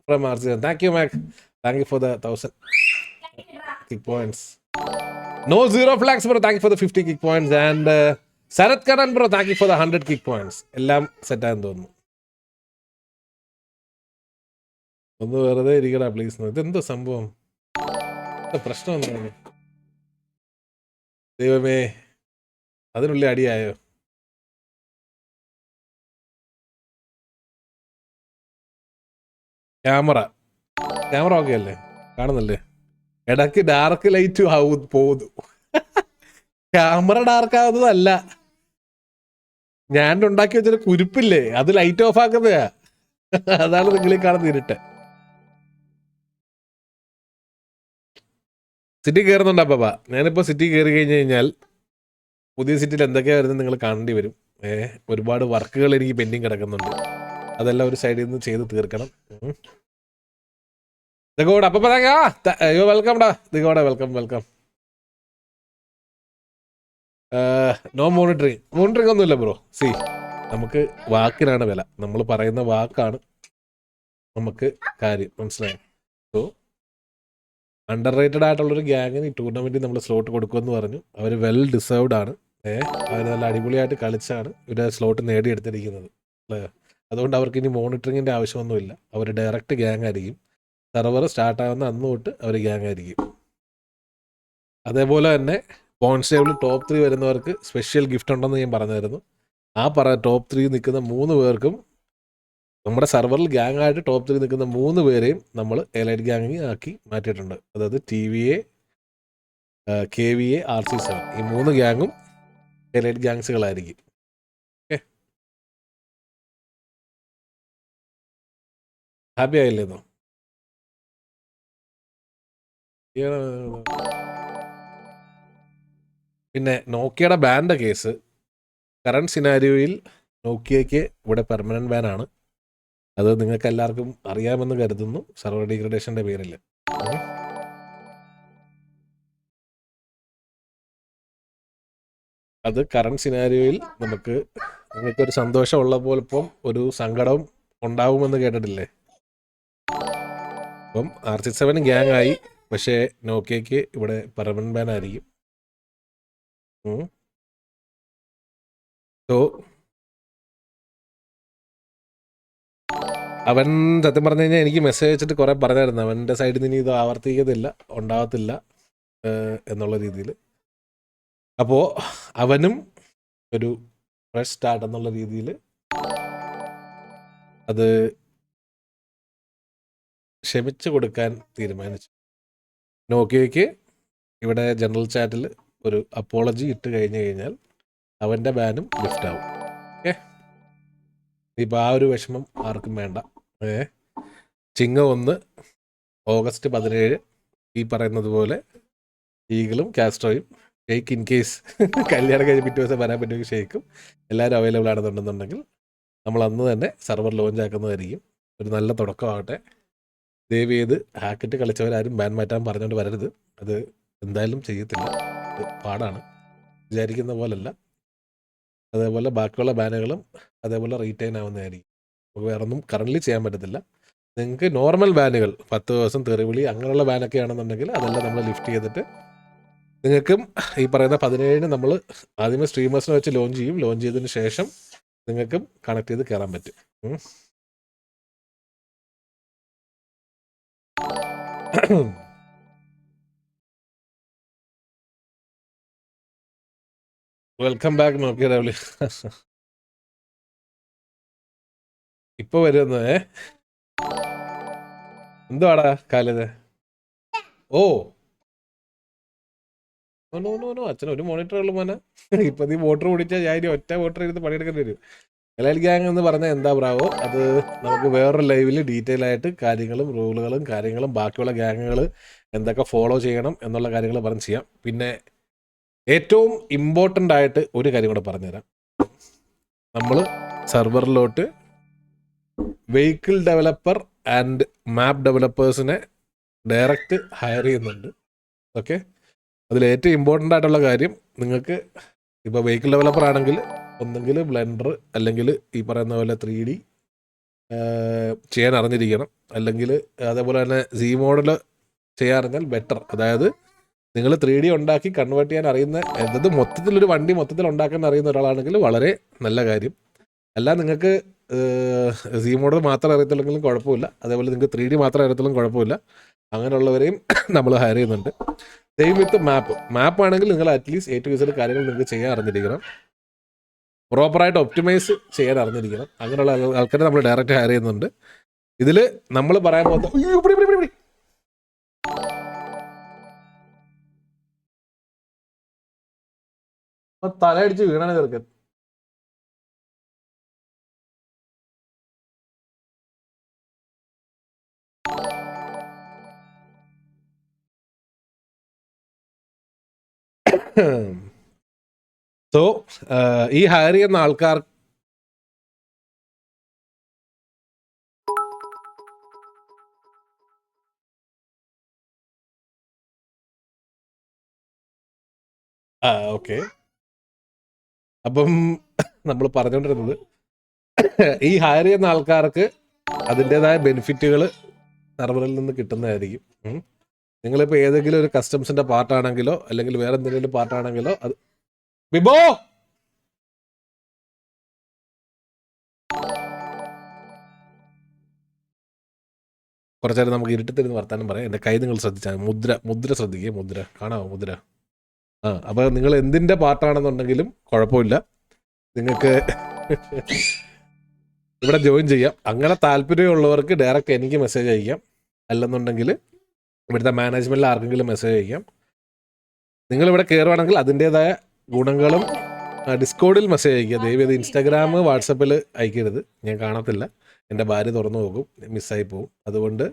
S1: from RCN. Thank you Mac, thank you for the 1000 kick points. No zero flags bro, thank you for the 50 kick points. And Sarath Karan bro, thank you for the 100 kick points. എല്ലാം സെറ്റാന്ന് തോന്നുന്നു. ഒന്ന് വെറുതെ ഇരിക്കടാ പ്ലീസ്. ഇതെന്തോ സംഭവം, പ്രശ്നം എന്താണ് ദൈവമേ? അതിനുള്ളിൽ അടിയായോ? ക്യാമറ ഓക്കെ അല്ലേ? കാണുന്നല്ലേ? ഇടയ്ക്ക് ഡാർക്ക് ലൈറ്റ് പോകുന്നു. ക്യാമറ ഡാർക്ക് ആവുന്നതല്ല, ഞാൻ ഉണ്ടാക്കി വെച്ചൊരു കുരിപ്പില്ലേ, അത് ലൈറ്റ് ഓഫ് ആക്കുന്നതാ. അതാണ് നിങ്ങളീ കാണുന്ന ഇരുട്ട്. സിറ്റി കയറുന്നുണ്ട് അപ്പ. ഞാനിപ്പോൾ സിറ്റി കയറി കഴിഞ്ഞ് കഴിഞ്ഞാൽ പുതിയ സിറ്റിയിൽ എന്തൊക്കെയാണ് വരുന്നത് നിങ്ങൾ കാണേണ്ടി വരും. ഒരുപാട് വർക്കുകൾ എനിക്ക് പെൻഡിങ് കിടക്കുന്നുണ്ട്, അതെല്ലാം ഒരു സൈഡിൽ നിന്ന് ചെയ്ത് തീർക്കണം. വെൽക്കം ഡാ ദിഗോടെ, വെൽക്കം. നോ മോണിറ്ററിങ് ഒന്നുമില്ല ബ്രോ. സി, നമുക്ക് വാക്കിനാണ് വില. നമ്മൾ പറയുന്ന വാക്കാണ് നമുക്ക് കാര്യം, മനസ്സിലായി? സോ അണ്ടർ റേറ്റഡ് ആയിട്ടുള്ളൊരു ഗ്യാങ്ങിന് ഈ ടൂർണമെന്റിൽ നമ്മൾ സ്ലോട്ട് കൊടുക്കുമെന്ന് പറഞ്ഞു. അവർ വെൽ ഡിസേർവ്ഡ് ആണ്. അവർ നല്ല അടിപൊളിയായിട്ട് കളിച്ചാണ് ഇവർ സ്ലോട്ട് നേടിയെടുത്തിരിക്കുന്നത്. അതുകൊണ്ട് അവർക്ക് ഇനി മോണിറ്ററിങ്ങിൻ്റെ ആവശ്യമൊന്നുമില്ല. അവർ ഡയറക്റ്റ് ഗ്യാങ് ആയിരിക്കും. സെർവർ സ്റ്റാർട്ടാകുന്ന അന്ന് തൊട്ട് അവർ ഗ്യാങ് ആയിരിക്കും. അതേപോലെ തന്നെ പോയിന്റ്സ് ടേബിൾ ടോപ്പ് 3 വരുന്നവർക്ക് സ്പെഷ്യൽ ഗിഫ്റ്റ് ഉണ്ടെന്ന് ഞാൻ പറഞ്ഞായിരുന്നു. ആ ടോപ്പ് 3 നിൽക്കുന്ന 3 പേർക്കും, നമ്മുടെ സെർവറിൽ ഗ്യാങ് ആയിട്ട് ടോപ്പ് 3 നിൽക്കുന്ന 3 പേരെയും നമ്മൾ എലൈറ്റ് ഗ്യാങ്ങിങ് ആക്കി മാറ്റിയിട്ടുണ്ട്. അതായത് TVA, KVA, RC7 ഈ 3 ഗ്യാങ്ങും എലൈറ്റ് ഗ്യാങ്സുകളായിരിക്കും. ഓക്കെ, ഹാപ്പി ആയില്ലേന്നോ? പിന്നെ നോക്കിയയുടെ ബാൻ്റെ കേസ്, കറണ്ട് സിനാരിയോയിൽ നോക്കിയയ്ക്ക് ഇവിടെ പെർമനന്റ് ബാനാണ്. അത് നിങ്ങൾക്ക് എല്ലാവർക്കും അറിയാമെന്ന് കരുതുന്നു, സെർവർ ഡീഗ്രഡേഷൻ്റെ പേരിൽ. അത് കറണ്ട് സിനാരിയോയിൽ നിങ്ങൾക്കൊരു സന്തോഷമുള്ള പോലെ ഇപ്പം ഒരു സങ്കടവും ഉണ്ടാവുമെന്ന് കേട്ടിട്ടില്ലേ? അപ്പം RC7 ഗ്യാങ് ആയി, പക്ഷേ നോക്കിയയ്ക്ക് ഇവിടെ പെർമനന്റ് ബാൻ ആയിരിക്കും. സോ അവൻ സത്യം പറഞ്ഞു കഴിഞ്ഞാൽ എനിക്ക് മെസ്സേജ് അയച്ചിട്ട് കുറേ പറഞ്ഞായിരുന്നു, അവൻ്റെ സൈഡിൽ നിന്ന് ഇത് ആവർത്തിക്കത്തില്ല, ഉണ്ടാകത്തില്ല എന്നുള്ള രീതിയിൽ. അപ്പോൾ അവനും ഒരു ഫ്രഷ് സ്റ്റാർട്ട് എന്നുള്ള രീതിയിൽ അത് ക്ഷമിച്ചു കൊടുക്കാൻ തീരുമാനിച്ചു. നോക്കിയയ്ക്ക് ഇവിടെ ജനറൽ ചാറ്റിൽ ഒരു അപ്പോളജി ഇട്ട് കഴിഞ്ഞ് കഴിഞ്ഞാൽ അവൻ്റെ ബാനും ലിഫ്റ്റ് ആവും. ഓക്കെ, ഇപ്പോൾ ആ ഒരു വിഷമം ആർക്കും വേണ്ട. ചിങ്ങ 1 ഓഗസ്റ്റ് 17 ഈ പറയുന്നത് പോലെ ഈഗിളും കാസ്ട്രോയും ഷെയ്ക്ക് ഇൻ കേസ് കല്യാണം കഴിഞ്ഞ് പിറ്റേ ദിവസം വരാൻ പറ്റുമെങ്കിൽ ഷെയ്ക്കും എല്ലാവരും അവൈലബിൾ ആണെന്നുണ്ടെന്നുണ്ടെങ്കിൽ നമ്മൾ അന്ന് തന്നെ സെർവർ ലോഞ്ച് ആക്കുന്നതായിരിക്കും. ഒരു നല്ല തുടക്കമാവട്ടെ. ദയവ് ചെയ്ത് ഹാക്കറ്റ് കളിച്ചവരാരും ബാൻ മാറ്റാൻ പറഞ്ഞുകൊണ്ട് വരരുത്. അത് എന്തായാലും ചെയ്യത്തില്ല, അത് പാടാണ്, വിചാരിക്കുന്ന പോലല്ല. അതേപോലെ ബാക്കിയുള്ള ബാനുകളും അതേപോലെ റീറ്റെയിൻ ആവുന്നതായിരിക്കും. നമുക്ക് വേറെ ഒന്നും കറൻ്റ്ലി ചെയ്യാൻ പറ്റത്തില്ല. നിങ്ങൾക്ക് നോർമൽ ബാനുകൾ 10 ദിവസം തെറിവിളി അങ്ങനെയുള്ള ബാനൊക്കെ ആണെന്നുണ്ടെങ്കിൽ അതെല്ലാം നമ്മൾ ലിഫ്റ്റ് ചെയ്തിട്ട് നിങ്ങൾക്കും ഈ പറയുന്ന 17 നമ്മൾ ആദ്യമേ സ്ട്രീമേഴ്സിനെ വെച്ച് ലോഞ്ച് ചെയ്യും. ലോഞ്ച് ചെയ്തതിന് ശേഷം നിങ്ങൾക്കും കണക്ട് ചെയ്ത് കയറാൻ പറ്റും. വെൽക്കം ബാക്ക് നോക്കിയ ഡബ്ല്യു. ഇപ്പൊ വരുന്നേ എന്തുവാടാ കാലത്? ഓ നോ നോ നോ, അച്ഛൻ ഒരു മോണിറ്റർ ഉള്ളു മോനെ. ഇപ്പൊ നീ വോട്ടർ ഓടിച്ചാൽ ഞാൻ ഇനി ഒറ്റ വോട്ടർ ഇരുന്ന് പണിയെടുക്കേണ്ടി വരും. എൽ ഗ്യാങ് എന്ന് പറഞ്ഞാൽ എന്താ ബ്രാവോ, അത് നമുക്ക് വേറൊരു ലൈവിൽ ഡീറ്റെയിൽ ആയിട്ട് കാര്യങ്ങളും റൂളുകളും കാര്യങ്ങളും ബാക്കിയുള്ള ഗ്യാങ്ങുകൾ എന്തൊക്കെ ഫോളോ ചെയ്യണം എന്നുള്ള കാര്യങ്ങൾ പറഞ്ഞ് ചെയ്യാം. പിന്നെ ഏറ്റവും ഇമ്പോർട്ടൻ്റ് ആയിട്ട് ഒരു കാര്യം കൂടെ പറഞ്ഞുതരാം. നമ്മൾ സെർവറിലോട്ട് വെഹിക്കിൾ ഡെവലപ്പർ ആൻഡ് മാപ്പ് ഡെവലപ്പേഴ്സിനെ ഡയറക്റ്റ് ഹയർ ചെയ്യുന്നുണ്ട്. ഓക്കെ, അതിൽ ഏറ്റവും ഇമ്പോർട്ടൻ്റ് ആയിട്ടുള്ള കാര്യം, നിങ്ങൾക്ക് ഇപ്പോൾ വെഹിക്കിൾ ഡെവലപ്പർ ആണെങ്കിൽ ഒന്നെങ്കിൽ ബ്ലെൻഡർ അല്ലെങ്കിൽ ഈ പറയുന്ന പോലെ 3D ചെയ്യാൻ അറിഞ്ഞിരിക്കണം. അല്ലെങ്കിൽ അതേപോലെ തന്നെ Z മോഡൽ ചെയ്യാൻ അറിഞ്ഞാൽ ബെറ്റർ. അതായത് നിങ്ങൾ 3D ഉണ്ടാക്കി കൺവേർട്ട് ചെയ്യാൻ അറിയുന്ന, അതായത് മൊത്തത്തിലൊരു വണ്ടി മൊത്തത്തിൽ ഉണ്ടാക്കാൻ അറിയുന്ന ഒരാളാണെങ്കിൽ വളരെ നല്ല കാര്യം. അല്ല നിങ്ങൾക്ക് Z മോഡൽ മാത്രം അറിയത്തില്ലെങ്കിലും കുഴപ്പമില്ല, അതേപോലെ നിങ്ങൾക്ക് 3D മാത്രം അറിയത്തില്ലെങ്കിലും കുഴപ്പമില്ല. അങ്ങനെയുള്ളവരെയും നമ്മൾ ഹയർ ചെയ്യുന്നുണ്ട്. സെയിം വിത്ത് മാപ്പ് ആണെങ്കിൽ നിങ്ങൾ അറ്റ്ലീസ്റ്റ് A to Z കാര്യങ്ങൾ നിങ്ങൾക്ക് ചെയ്യാൻ അറിഞ്ഞിരിക്കണം, പ്രോപ്പറായിട്ട് ഒപ്റ്റിമൈസ് ചെയ്യാൻ അറിഞ്ഞിരിക്കണം. അങ്ങനെയുള്ള ആൾക്കാരെ നമ്മൾ ഡയറക്റ്റ് ഹയർ ചെയ്യുന്നുണ്ട്. ഇതിൽ നമ്മൾ പറയാൻ പോകുന്നത് തലയടിച്ച് വീണാണ് ചെറുക്കൻ. സോ ഈ ഹയർ ചെയ്യുന്ന ആൾക്കാർ ഓക്കെ, അപ്പം നമ്മൾ പറഞ്ഞുകൊണ്ടിരുന്നത് ഈ ഹയർ ചെയ്യുന്ന ആൾക്കാർക്ക് അതിൻ്റെതായ ബെനിഫിറ്റുകൾ സെർവറിൽ നിന്ന് കിട്ടുന്നതായിരിക്കും. നിങ്ങളിപ്പോൾ ഏതെങ്കിലും ഒരു കസ്റ്റംസിന്റെ പാർട്ടാണെങ്കിലോ അല്ലെങ്കിൽ വേറെ എന്തെങ്കിലും പാർട്ടാണെങ്കിലോ അത് ബിബോ കുറച്ചേരം നമുക്ക് ഇരുട്ടത്തിരുന്ന് വർത്താനം പറയാം. എൻ്റെ കൈ നിങ്ങൾ ശ്രദ്ധിച്ചാൽ മുദ്ര ശ്രദ്ധിക്കുക, മുദ്ര കാണാമോ? മുദ്ര അപ്പോൾ നിങ്ങൾ എന്തിൻ്റെ പാർട്ടാണെന്നുണ്ടെങ്കിലും കുഴപ്പമില്ല, നിങ്ങൾക്ക് ഇവിടെ ജോയിൻ ചെയ്യാം. അങ്ങനെ താല്പര്യമുള്ളവർക്ക് ഡയറക്റ്റ് എനിക്ക് മെസ്സേജ് അയക്കാം, അല്ലെന്നുണ്ടെങ്കിൽ ഇവിടുത്തെ മാനേജ്മെൻറ്റിൽ ആർക്കെങ്കിലും മെസ്സേജ് അയക്കാം. നിങ്ങളിവിടെ കയറുവാണെങ്കിൽ അതിൻ്റേതായ ഗുണങ്ങളും ഡിസ്കോഡിൽ മെസ്സേജ് അയക്കുക. ദയവേത് ഇൻസ്റ്റാഗ്രാം വാട്സപ്പിൽ അയക്കരുത്, ഞാൻ കാണത്തില്ല, എൻ്റെ ഭാര്യ തുറന്നു പോകും, മിസ്സായി പോകും. അതുകൊണ്ട്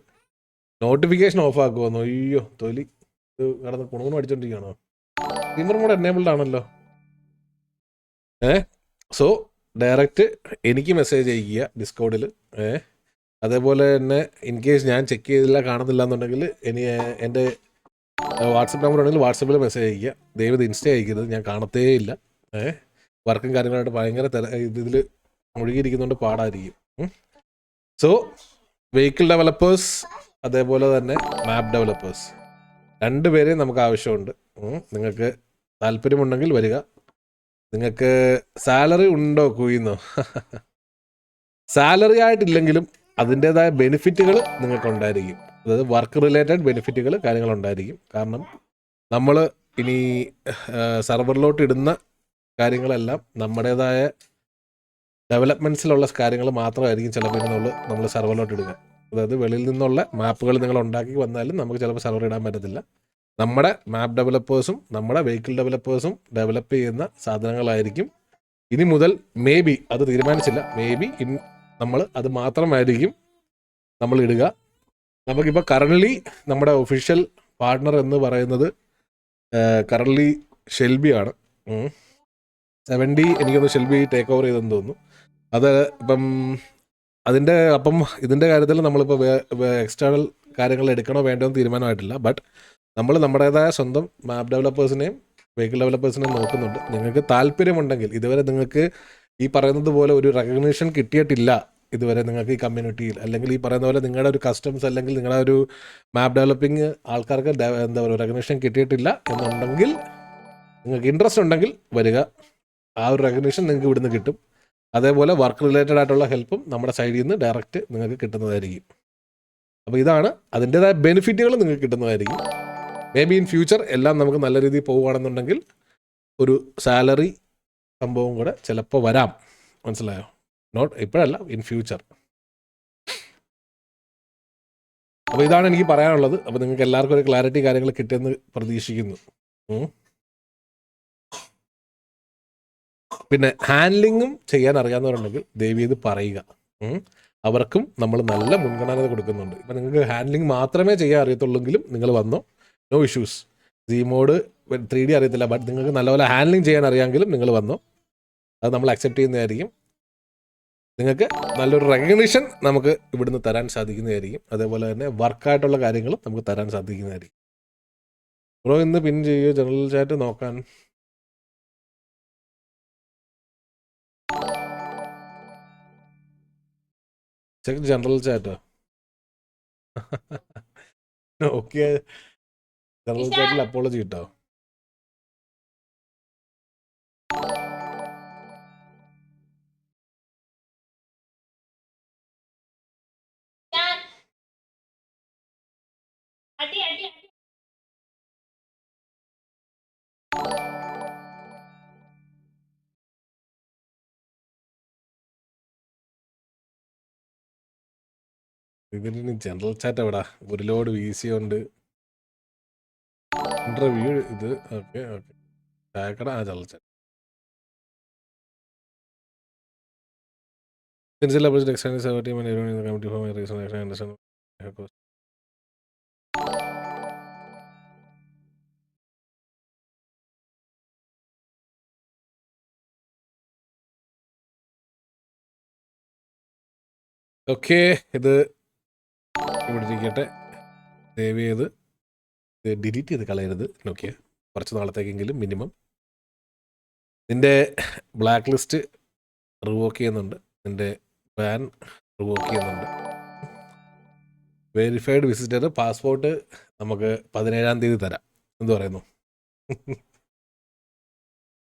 S1: നോട്ടിഫിക്കേഷൻ ഓഫ് ആക്കുമെന്നോ? അയ്യോ തൊലി ഇത് കടന്ന് കുണുകുണു അടിച്ചോണ്ടിരിക്കുകയാണോ? സ്ട്രീമർ മോഡ് എനേബിൾഡ് ആണല്ലോ. സോ ഡയറക്റ്റ് എനിക്ക് മെസ്സേജ് അയക്കുക ഡിസ്കോഡിൽ. അതേപോലെ തന്നെ ഇൻ കേസ് ഞാൻ ചെക്ക് ചെയ്തില്ല കാണുന്നില്ല എന്നുണ്ടെങ്കിൽ എൻ്റെ വാട്സപ്പ് നമ്പർ ഉണ്ടെങ്കിൽ വാട്സപ്പിൽ മെസ്സേജ് അയക്കുക. ദയവേത് ഇൻസ്റ്റ അയക്കരുത്, ഞാൻ കാണത്തേ ഇല്ല. വർക്കും കാര്യങ്ങളായിട്ട് ഭയങ്കര ഇതിൽ മുഴുകിയിരിക്കുന്നതുകൊണ്ട് പാടായിരിക്കും. സോ വെഹിക്കിൾ ഡെവലപ്പേഴ്സ് അതേപോലെ തന്നെ മാപ്പ് ഡെവലപ്പേഴ്സ് രണ്ടുപേരെയും നമുക്ക് ആവശ്യമുണ്ട്. നിങ്ങൾക്ക് താല്പര്യമുണ്ടെങ്കിൽ വരിക. നിങ്ങൾക്ക് സാലറി ഉണ്ടോ കുയിന്നോ? സാലറി ആയിട്ടില്ലെങ്കിലും അതിൻ്റേതായ ബെനിഫിറ്റുകൾ നിങ്ങൾക്കുണ്ടായിരിക്കും. അതായത് വർക്ക് റിലേറ്റഡ് ബെനിഫിറ്റുകൾ കാര്യങ്ങളുണ്ടായിരിക്കും. കാരണം നമ്മൾ ഇനി സെർവറിലോട്ട് ഇടുന്ന കാര്യങ്ങളെല്ലാം നമ്മുടേതായ ഡെവലപ്മെൻറ്റ്സിലുള്ള കാര്യങ്ങൾ മാത്രമായിരിക്കും ചിലപ്പോൾ നമ്മൾ സെർവറിലോട്ട് ഇടുക. അതായത് വെളിയിൽ നിന്നുള്ള മാപ്പുകൾ നിങ്ങൾ ഉണ്ടാക്കി വന്നാലും നമുക്ക് ചിലപ്പോൾ സെർവർ ഇടാൻ പറ്റത്തില്ല. നമ്മുടെ മാപ്പ് ഡെവലപ്പേഴ്സും നമ്മുടെ വെഹിക്കിൾ ഡെവലപ്പേഴ്സും ഡെവലപ്പ് ചെയ്യുന്ന സാധനങ്ങളായിരിക്കും ഇനി മുതൽ. മേ ബി അത് തീരുമാനിച്ചില്ല, മേ ബി നമ്മൾ അത് മാത്രമായിരിക്കും നമ്മൾ ഇടുക. നമുക്കിപ്പോൾ കറണ്ട്ലി നമ്മുടെ ഒഫീഷ്യൽ പാർട്ട്ണർ എന്ന് പറയുന്നത് കറണ്ട്ലി ഷെൽബിയാണ്. 70 എനിക്കൊന്ന് ഷെൽബി ടേക്ക് ഓവർ ചെയ്തെന്ന് തോന്നുന്നു. അത് ഇപ്പം ഇതിൻ്റെ കാര്യത്തിൽ നമ്മളിപ്പോൾ എക്സ്റ്റേണൽ കാര്യങ്ങൾ എടുക്കണോ വേണ്ടോ എന്ന് തീരുമാനമായിട്ടില്ല. ബട്ട് നമ്മൾ നമ്മുടേതായ സ്വന്തം മാപ്പ് ഡെവലപ്പേഴ്സിനെയും വെഹിക്കിൾ ഡെവലപ്പേഴ്സിനെയും നോക്കുന്നുണ്ട്. നിങ്ങൾക്ക് താല്പര്യമുണ്ടെങ്കിൽ, ഇതുവരെ നിങ്ങൾക്ക് ഈ പറയുന്നത് പോലെ ഒരു റെക്കഗ്നീഷൻ കിട്ടിയിട്ടില്ല ഇതുവരെ നിങ്ങൾക്ക് ഈ കമ്മ്യൂണിറ്റിയിൽ അല്ലെങ്കിൽ ഈ പറയുന്ന പോലെ നിങ്ങളുടെ ഒരു കസ്റ്റംസ് അല്ലെങ്കിൽ നിങ്ങളുടെ ഒരു മാപ്പ് ഡെവലപ്പിംഗ് ആൾക്കാർക്ക് എന്താ പറയുക റെക്കഗ്നിഷൻ കിട്ടിയിട്ടില്ല എന്നുണ്ടെങ്കിൽ നിങ്ങൾക്ക് ഇൻട്രസ്റ്റ് ഉണ്ടെങ്കിൽ വരിക. ആ ഒരു റെക്കഗ്നിഷൻ നിങ്ങൾക്ക് ഇവിടുന്ന് കിട്ടും. അതേപോലെ വർക്ക് റിലേറ്റഡ് ആയിട്ടുള്ള ഹെൽപ്പും നമ്മുടെ സൈഡിൽ നിന്ന് ഡയറക്റ്റ് നിങ്ങൾക്ക് കിട്ടുന്നതായിരിക്കും. അപ്പോൾ ഇതാണ് അതിൻ്റേതായ ബെനിഫിറ്റുകൾ നിങ്ങൾക്ക് കിട്ടുന്നതായിരിക്കും. മേ ബി ഇൻ ഫ്യൂച്ചർ എല്ലാം നമുക്ക് നല്ല രീതിയിൽ പോവുകയാണെന്നുണ്ടെങ്കിൽ ഒരു സാലറി സംഭവം കൂടെ ചിലപ്പോൾ വരാം. മനസ്സിലായോ? നോട്ട് ഇപ്പോഴല്ല, ഇൻ ഫ്യൂച്ചർ. അപ്പോൾ ഇതാണ് എനിക്ക് പറയാനുള്ളത്. അപ്പോൾ നിങ്ങൾക്ക് എല്ലാവർക്കും ഒരു ക്ലാരിറ്റി കാര്യങ്ങൾ കിട്ടിയെന്ന് പ്രതീക്ഷിക്കുന്നു. പിന്നെ ഹാൻഡ്ലിങ്ങും ചെയ്യാൻ അറിയാവുന്നവരുണ്ടെങ്കിൽ ദയവ് ചെയ്ത് പറയുക. അവർക്കും നമ്മൾ നല്ല മുൻഗണന കൊടുക്കുന്നുണ്ട്. ഇപ്പം നിങ്ങൾക്ക് ഹാൻഡ്ലിങ് മാത്രമേ ചെയ്യാൻ അറിയത്തുള്ളെങ്കിലും നിങ്ങൾ വന്നോ, നോ ഇഷ്യൂസ്. മോഡ് 3D അറിയത്തില്ല, ബട്ട് നിങ്ങൾക്ക് നല്ലപോലെ ഹാൻഡ്ലിങ് ചെയ്യാൻ അറിയാമെങ്കിലും നിങ്ങൾ വന്നോ, അത് നമ്മൾ അക്സെപ്റ്റ് ചെയ്യുന്നതായിരിക്കും. നിങ്ങൾക്ക് നല്ലൊരു റെക്കഗ്നിഷൻ നമുക്ക് ഇവിടുന്ന് തരാൻ സാധിക്കുന്നതായിരിക്കും. അതേപോലെ തന്നെ വർക്കായിട്ടുള്ള കാര്യങ്ങളും നമുക്ക് തരാൻ സാധിക്കുന്നതായിരിക്കും. ബ്രോ ഇന്ന് പിൻ ചെയ്യുക ജനറൽ ചാറ്റ് നോക്കാൻ. ചെക്ക് ജനറൽ ചാറ്റോ? ഓക്കെ, ജനറൽ ചാറ്റിൽ അപ്പോളജി കിട്ടോ? ഇതിന് ജനറൽ ചാറ്റ് എവിടാ? ഒരു ലോഡ് VC ഉണ്ട്, ഇന്റർവ്യൂ ഇത്. ഓക്കെ ഓക്കെ, ചായക്കട. ആ ജനറൽ ചാറ്റ്. ഓക്കെ, ഇത് ഇവിടെ ഇരിക്കട്ടെ. സേവ് ചെയ്ത് ഡിലീറ്റ് ചെയ്ത് കളയരുത്. ഓക്കെ, കുറച്ച് നാളത്തേക്കെങ്കിലും മിനിമം. നിൻ്റെ ബ്ലാക്ക് ലിസ്റ്റ് റിവോക്ക് ചെയ്യുന്നുണ്ട്, നിൻ്റെ ബാൻ റിവോക്ക് ചെയ്യുന്നുണ്ട്. വെരിഫൈഡ് വിസിറ്റർ പാസ്പോർട്ട് നമുക്ക് 17-ാം തീയതി തരാം. എന്ത് പറയുന്നു?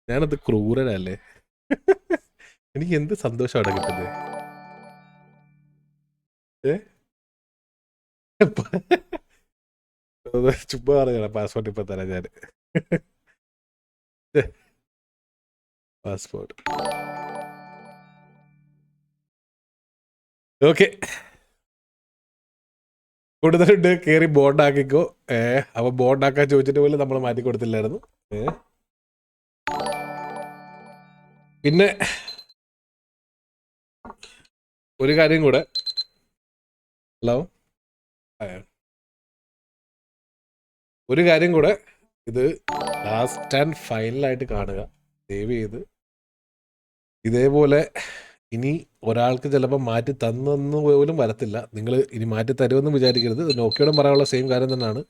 S1: ഞാനത് ക്രൂരനല്ലേ? എനിക്ക് എന്ത് സന്തോഷമാണ് കിട്ടുന്നത്. ചുമ്മാ പറയണ പാസ്പോർട്ട് ഇപ്പം തരാം ഞാൻ. പാസ്പോർട്ട് ഓക്കെ, കൂടുതലുണ്ട്. കയറി ബോണ്ടാക്കിക്കോ. അപ്പൊ ബോണ്ടാക്കാൻ ചോദിച്ചിട്ട് പോലും നമ്മൾ മാറ്റി കൊടുത്തില്ലായിരുന്നു. പിന്നെ ഒരു കാര്യം കൂടെ. ഹലോ, ഒരു കാര്യം കൂടെ, ഇത് ലാസ്റ്റ് ആൻഡ് ഫൈനലായിട്ട് കാണുക ദയവ് ചെയ്ത്. ഇതേപോലെ ഇനി ഒരാൾക്ക് ചിലപ്പോൾ മാറ്റി തന്നെന്ന് പോലും വരത്തില്ല. നിങ്ങൾ ഇനി മാറ്റി തരുമെന്ന് വിചാരിക്കരുത്. നോക്കിയോടും പറയാനുള്ള സെയിം കാര്യം തന്നെയാണ്.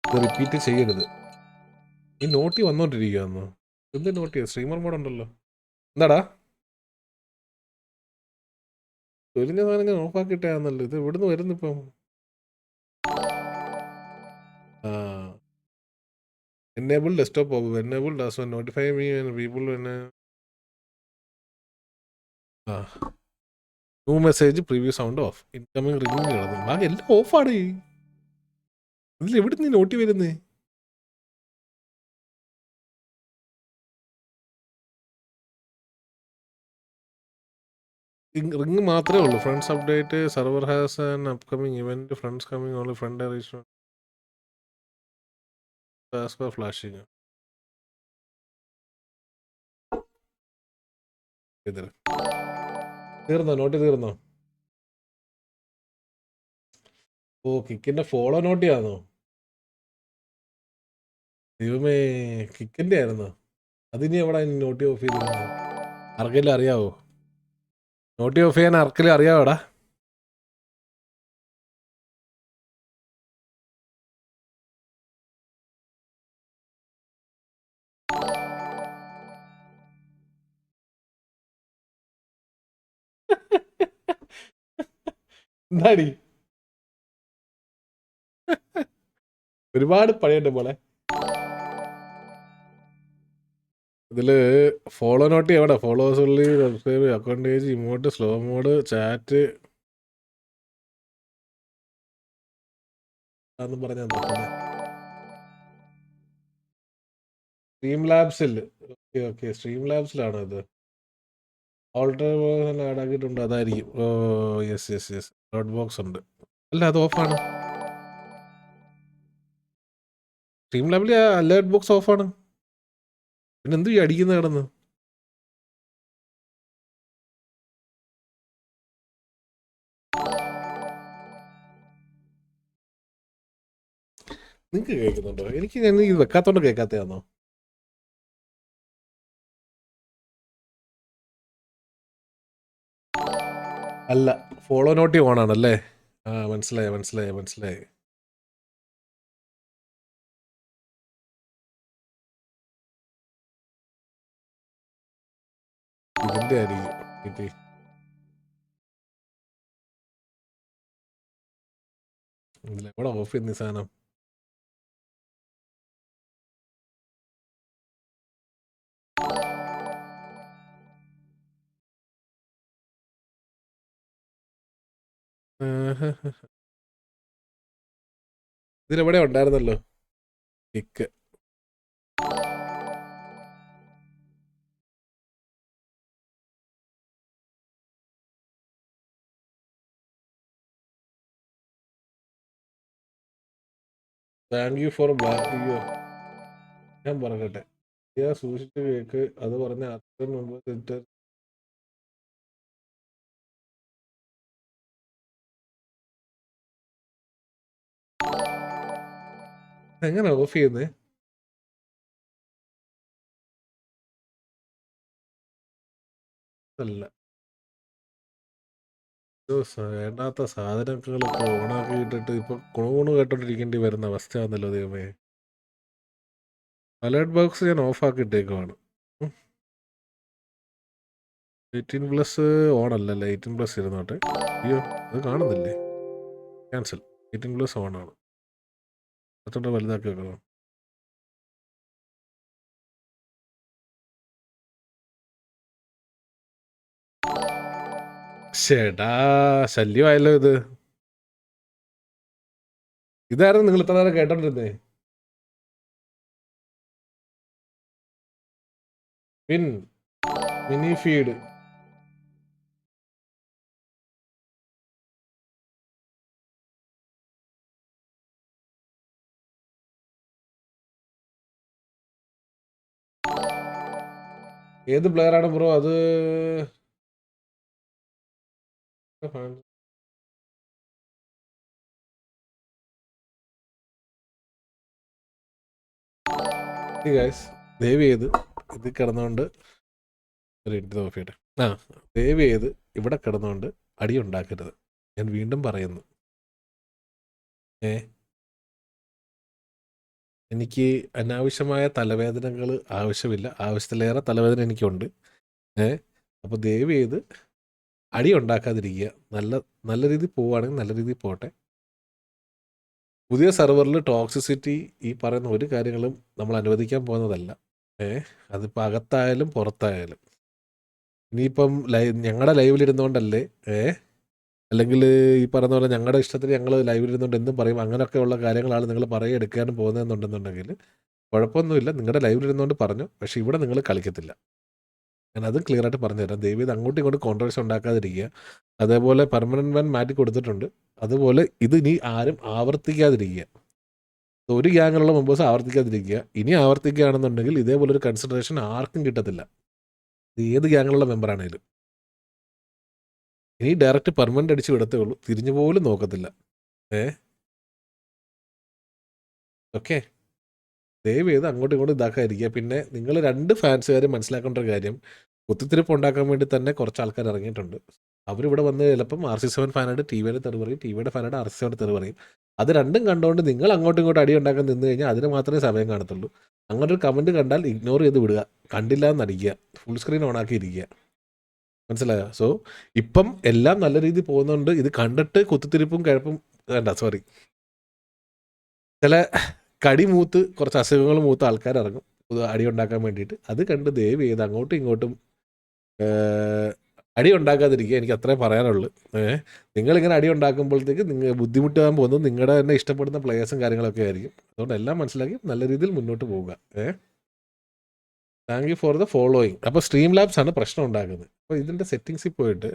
S1: ഇത് റിപ്പീറ്റ് ചെയ്യരുത്. ഈ നോട്ടി വന്നോണ്ടിരിക്കുകയെന്നോ? എന്ത് നോട്ടി? സ്ട്രീമർ മോഡ് ഉണ്ടല്ലോ. എന്താടാ തൊരിഞ്ഞ സാധനം ഞാൻ ഓഫാക്കിയിട്ടാന്നല്ലോ. ഇത് ഇവിടുന്ന് വരുന്നു ഇപ്പം. ആ, enable desktop pop-up. Enable does not notify me when people when new message preview sound of. Incoming ringing കിടന്നു. ബാക്കി എല്ലാം ഓഫാണ്. ഇതിൽ എവിടെ നീ നോട്ടി വരുന്നേ? റിംഗ് മാത്രമേ ഉള്ളൂ. Friends update server has an upcoming event. Friends coming only front direction flashing. തീർന്നോ? നോട്ടി തീർന്നോ? ഓ, കിക്കിന്റെ ഫോളോ നോട്ടിയാണോ? ദൈവമേ, കിക്കിന്റെ ആയിരുന്നോ? അതിനി എവിടെ നോട്ടി ഓഫ് ചെയ്തിരുന്നത്? ആർക്കെങ്കിലും അറിയാവോ? നോട്ടി ഓഫ് ചെയ്യാൻ ആർക്കെങ്കിലും അറിയാവോടാ? എന്താടി ഒരുപാട് പണിയുണ്ട് പോലെ ഇതില് ഫോളോ നോട്ട് എവിടെ ഫോളോവേഴ്സ് ഉള്ളി സബ്സ്ക്രൈബ് അക്കൗണ്ടേജ് ഇമോട്ട് സ്ലോ മോഡ് ചാറ്റ് അതൊന്നും പറഞ്ഞാൽ സ്ട്രീം ലാബ്സിൽ ഓക്കെ ഓക്കെ സ്ട്രീം ലാബ്സിലാണോ ഇത് ഓൾട്ടർ ആഡ് ആക്കിയിട്ടുണ്ട് അതായിരിക്കും oh yes yes yes dot box ഉണ്ട് അല്ല അത് ഓഫാണ് സ്ട്രീം ലാബിൽ അലേർട്ട് ബോക്സ് ഓഫാണ് പിന്നെ എന്തു ഈ അടിക്കുന്ന കിടന്ന് നിങ്ങൾക്ക് കേൾക്കുന്നുണ്ടോ എനിക്ക് ഞാൻ ഇത് വെക്കാത്തോണ്ട് കേൾക്കാത്തയാണോ അല്ല ഫോളോ നോട്ടി ഓൺ ആണല്ലേ ആ മനസ്സിലായി മനസ്സിലായി മനസ്സിലായി ഇതിന്റെ ആയിരിക്കും എവിടെ ഓഫ് ചെയ്യുന്ന ഈ സാധനം ഇതിലെവിടെ ഉണ്ടായിരുന്നല്ലോ കിക്ക് താങ്ക് യു ഫോർ അയ്യോ ഞാൻ പറയട്ടെ സൂക്ഷിച്ച് കേക്ക് അത് പറഞ്ഞ അത്ര മുമ്പ് തെറ്റ് എങ്ങനെ ഓഫ് ചെയ്യുന്നേ അല്ല വേണ്ടാത്ത സാധനങ്ങളൊക്കെ ഓണാക്കി ഇട്ടിട്ട് ഇപ്പൊ കുണുകുണു കേട്ടോണ്ടിരിക്കേണ്ടി വരുന്ന അവസ്ഥയാണല്ലോ ദൈവമേ അലേർട്ട് ബോക്സ് ഞാൻ ഓഫ് ആക്കി ഇട്ടേക്കുവാണ് 18+ ഓൺ അല്ലല്ലേ 18+ ഇരുന്നോട്ടെ അയ്യോ അത് കാണുന്നില്ലേ ക്യാൻസൽ 18+ ഓൺ ആണ് അത്തോടെ വലുതാക്കി വെക്കണം ചേട്ടാ ശല്യമായല്ലോ ഇത് ഇതായിരുന്നു നിങ്ങൾ ഇത്ര നേരം കേട്ടോണ്ടിരുന്നേ മിനി ഫീഡ് ഏത് പ്ലെയർ ആണ് ബ്രോ അത് ദയവ് ചെയ്ത് ഇത് കിടന്നുകൊണ്ട് നോക്കിയിട്ട് ആ ദയവ് ചെയ്ത് ഇവിടെ കിടന്നുകൊണ്ട് അടി ഉണ്ടാക്കരുത് ഞാൻ വീണ്ടും പറയുന്നു എനിക്ക് അനാവശ്യമായ തലവേദനകൾ ആവശ്യമില്ല ആവശ്യത്തിലേറെ തലവേദന എനിക്കുണ്ട് അപ്പോൾ ദയവ് ചെയ്ത് അടി ഉണ്ടാക്കാതിരിക്കുക നല്ല രീതിയിൽ പോവുകയാണെങ്കിൽ നല്ല രീതിയിൽ പോട്ടെ പുതിയ സെർവറിൽ ടോക്സിസിറ്റി ഈ പറയുന്ന ഒരു കാര്യങ്ങളും നമ്മൾ അനുവദിക്കാൻ പോകുന്നതല്ല അതിപ്പോൾ അകത്തായാലും പുറത്തായാലും ഇനിയിപ്പം ഞങ്ങളുടെ ലൈവിലിരുന്നുകൊണ്ടല്ലേ അല്ലെങ്കിൽ ഈ പറയുന്ന പോലെ ഞങ്ങളുടെ ഇഷ്ടത്തിന് ഞങ്ങൾ ലൈവിലിരുന്നുകൊണ്ട് എന്തും പറയും അങ്ങനെയൊക്കെയുള്ള കാര്യങ്ങളാണ് നിങ്ങൾ പറയുക എടുക്കാനും പോകുന്നതെന്നുണ്ടെന്നുണ്ടെങ്കിൽ കുഴപ്പമൊന്നുമില്ല നിങ്ങളുടെ ലൈവിലിരുന്നുകൊണ്ട് പറഞ്ഞു പക്ഷേ ഇവിടെ നിങ്ങൾ കളിക്കത്തില്ല ഞാൻ അതും ക്ലിയർ ആയിട്ട് പറഞ്ഞു തരാം ദയവ് ഇത് അങ്ങോട്ടും ഇങ്ങോട്ടും കോൺട്രവേഴ്സി ഉണ്ടാക്കാതിരിക്കുക അതേപോലെ പെർമനൻറ്റ് ബാൻ മാറ്റി കൊടുത്തിട്ടുണ്ട് അതുപോലെ ഇത് ഇനി ആരും ആവർത്തിക്കാതിരിക്കുക ഒരു ഗ്യാങ്ങിലുള്ള മെമ്പേഴ്സ് ആവർത്തിക്കാതിരിക്കുക ഇനി ആവർത്തിക്കുകയാണെന്നുണ്ടെങ്കിൽ ഇതേപോലൊരു കൺസിഡറേഷൻ ആർക്കും കിട്ടത്തില്ല ഇത് ഏത് ഗ്യാങ്ങിലുള്ള മെമ്പറാണേലും ഇനി ഡയറക്റ്റ് പെർമനൻ്റ് അടിച്ച് വിടത്തേ ഉള്ളൂ തിരിഞ്ഞു പോലും നോക്കത്തില്ല ഓക്കെ ദയവ് ചെയ്ത് അങ്ങോട്ടും ഇങ്ങോട്ടും ഇതാക്കാതിരിക്കുക പിന്നെ നിങ്ങൾ 2 ഫാൻസുകാർ മനസ്സിലാക്കേണ്ട ഒരു കാര്യം കുത്തിത്തിരിപ്പ് ഉണ്ടാക്കാൻ വേണ്ടി തന്നെ കുറച്ച് ആൾക്കാർ ഇറങ്ങിയിട്ടുണ്ട് അവരിവിടെ വന്ന് ചിലപ്പം RC7 ഫാനായിട്ട് ടിവിയുടെ തെറി പറയും ടിവിയുടെ ഫാനായിട്ട് RC7 തെറി പറയും അത് രണ്ടും കണ്ടുകൊണ്ട് നിങ്ങൾ അങ്ങോട്ടും ഇങ്ങോട്ടും അടി ഉണ്ടാക്കാൻ നിന്ന് കഴിഞ്ഞാൽ അതിന് മാത്രമേ സമയം കാണത്തുള്ളൂ അങ്ങനെ ഒരു കമൻറ്റ് കണ്ടാൽ ഇഗ്നോർ ചെയ്ത് വിടുക കണ്ടില്ല എന്നടിക്കുക ഫുൾ സ്ക്രീൻ ഓണാക്കി ഇരിക്കുക മനസ്സിലായോ? സോ ഇപ്പം എല്ലാം നല്ല രീതിയിൽ പോകുന്നുണ്ട്. ഇത് കണ്ടിട്ട് കുത്തിത്തിരിപ്പും കുഴപ്പും വേണ്ട, സോറി, ചില കടി മൂത്ത് കുറച്ച് അസുഖങ്ങൾ മൂത്ത ആൾക്കാർ ഇറങ്ങും അടി ഉണ്ടാക്കാൻ വേണ്ടിയിട്ട്. അത് കണ്ട് ദയവ് ചെയ്ത് അങ്ങോട്ടും ഇങ്ങോട്ടും അടി ഉണ്ടാക്കാതിരിക്കുക, എനിക്ക് അത്രേ പറയാനുള്ളൂ. നിങ്ങളിങ്ങനെ അടി ഉണ്ടാക്കുമ്പോഴത്തേക്ക് നിങ്ങൾ ബുദ്ധിമുട്ടാകാൻ പോകുന്നത് നിങ്ങളുടെ തന്നെ ഇഷ്ടപ്പെടുന്ന പ്ലേയേഴ്സും കാര്യങ്ങളൊക്കെ ആയിരിക്കും. അതുകൊണ്ട് എല്ലാം മനസ്സിലാക്കി നല്ല രീതിയിൽ മുന്നോട്ട് പോവുക. Thank you for the following. അപ്പോൾ സ്ട്രീം ലാബ്സ് ആണ് പ്രശ്നം ഉണ്ടാക്കുന്നത്. അപ്പോൾ ഇതിൻ്റെ സെറ്റിങ്സിൽ പോയിട്ട്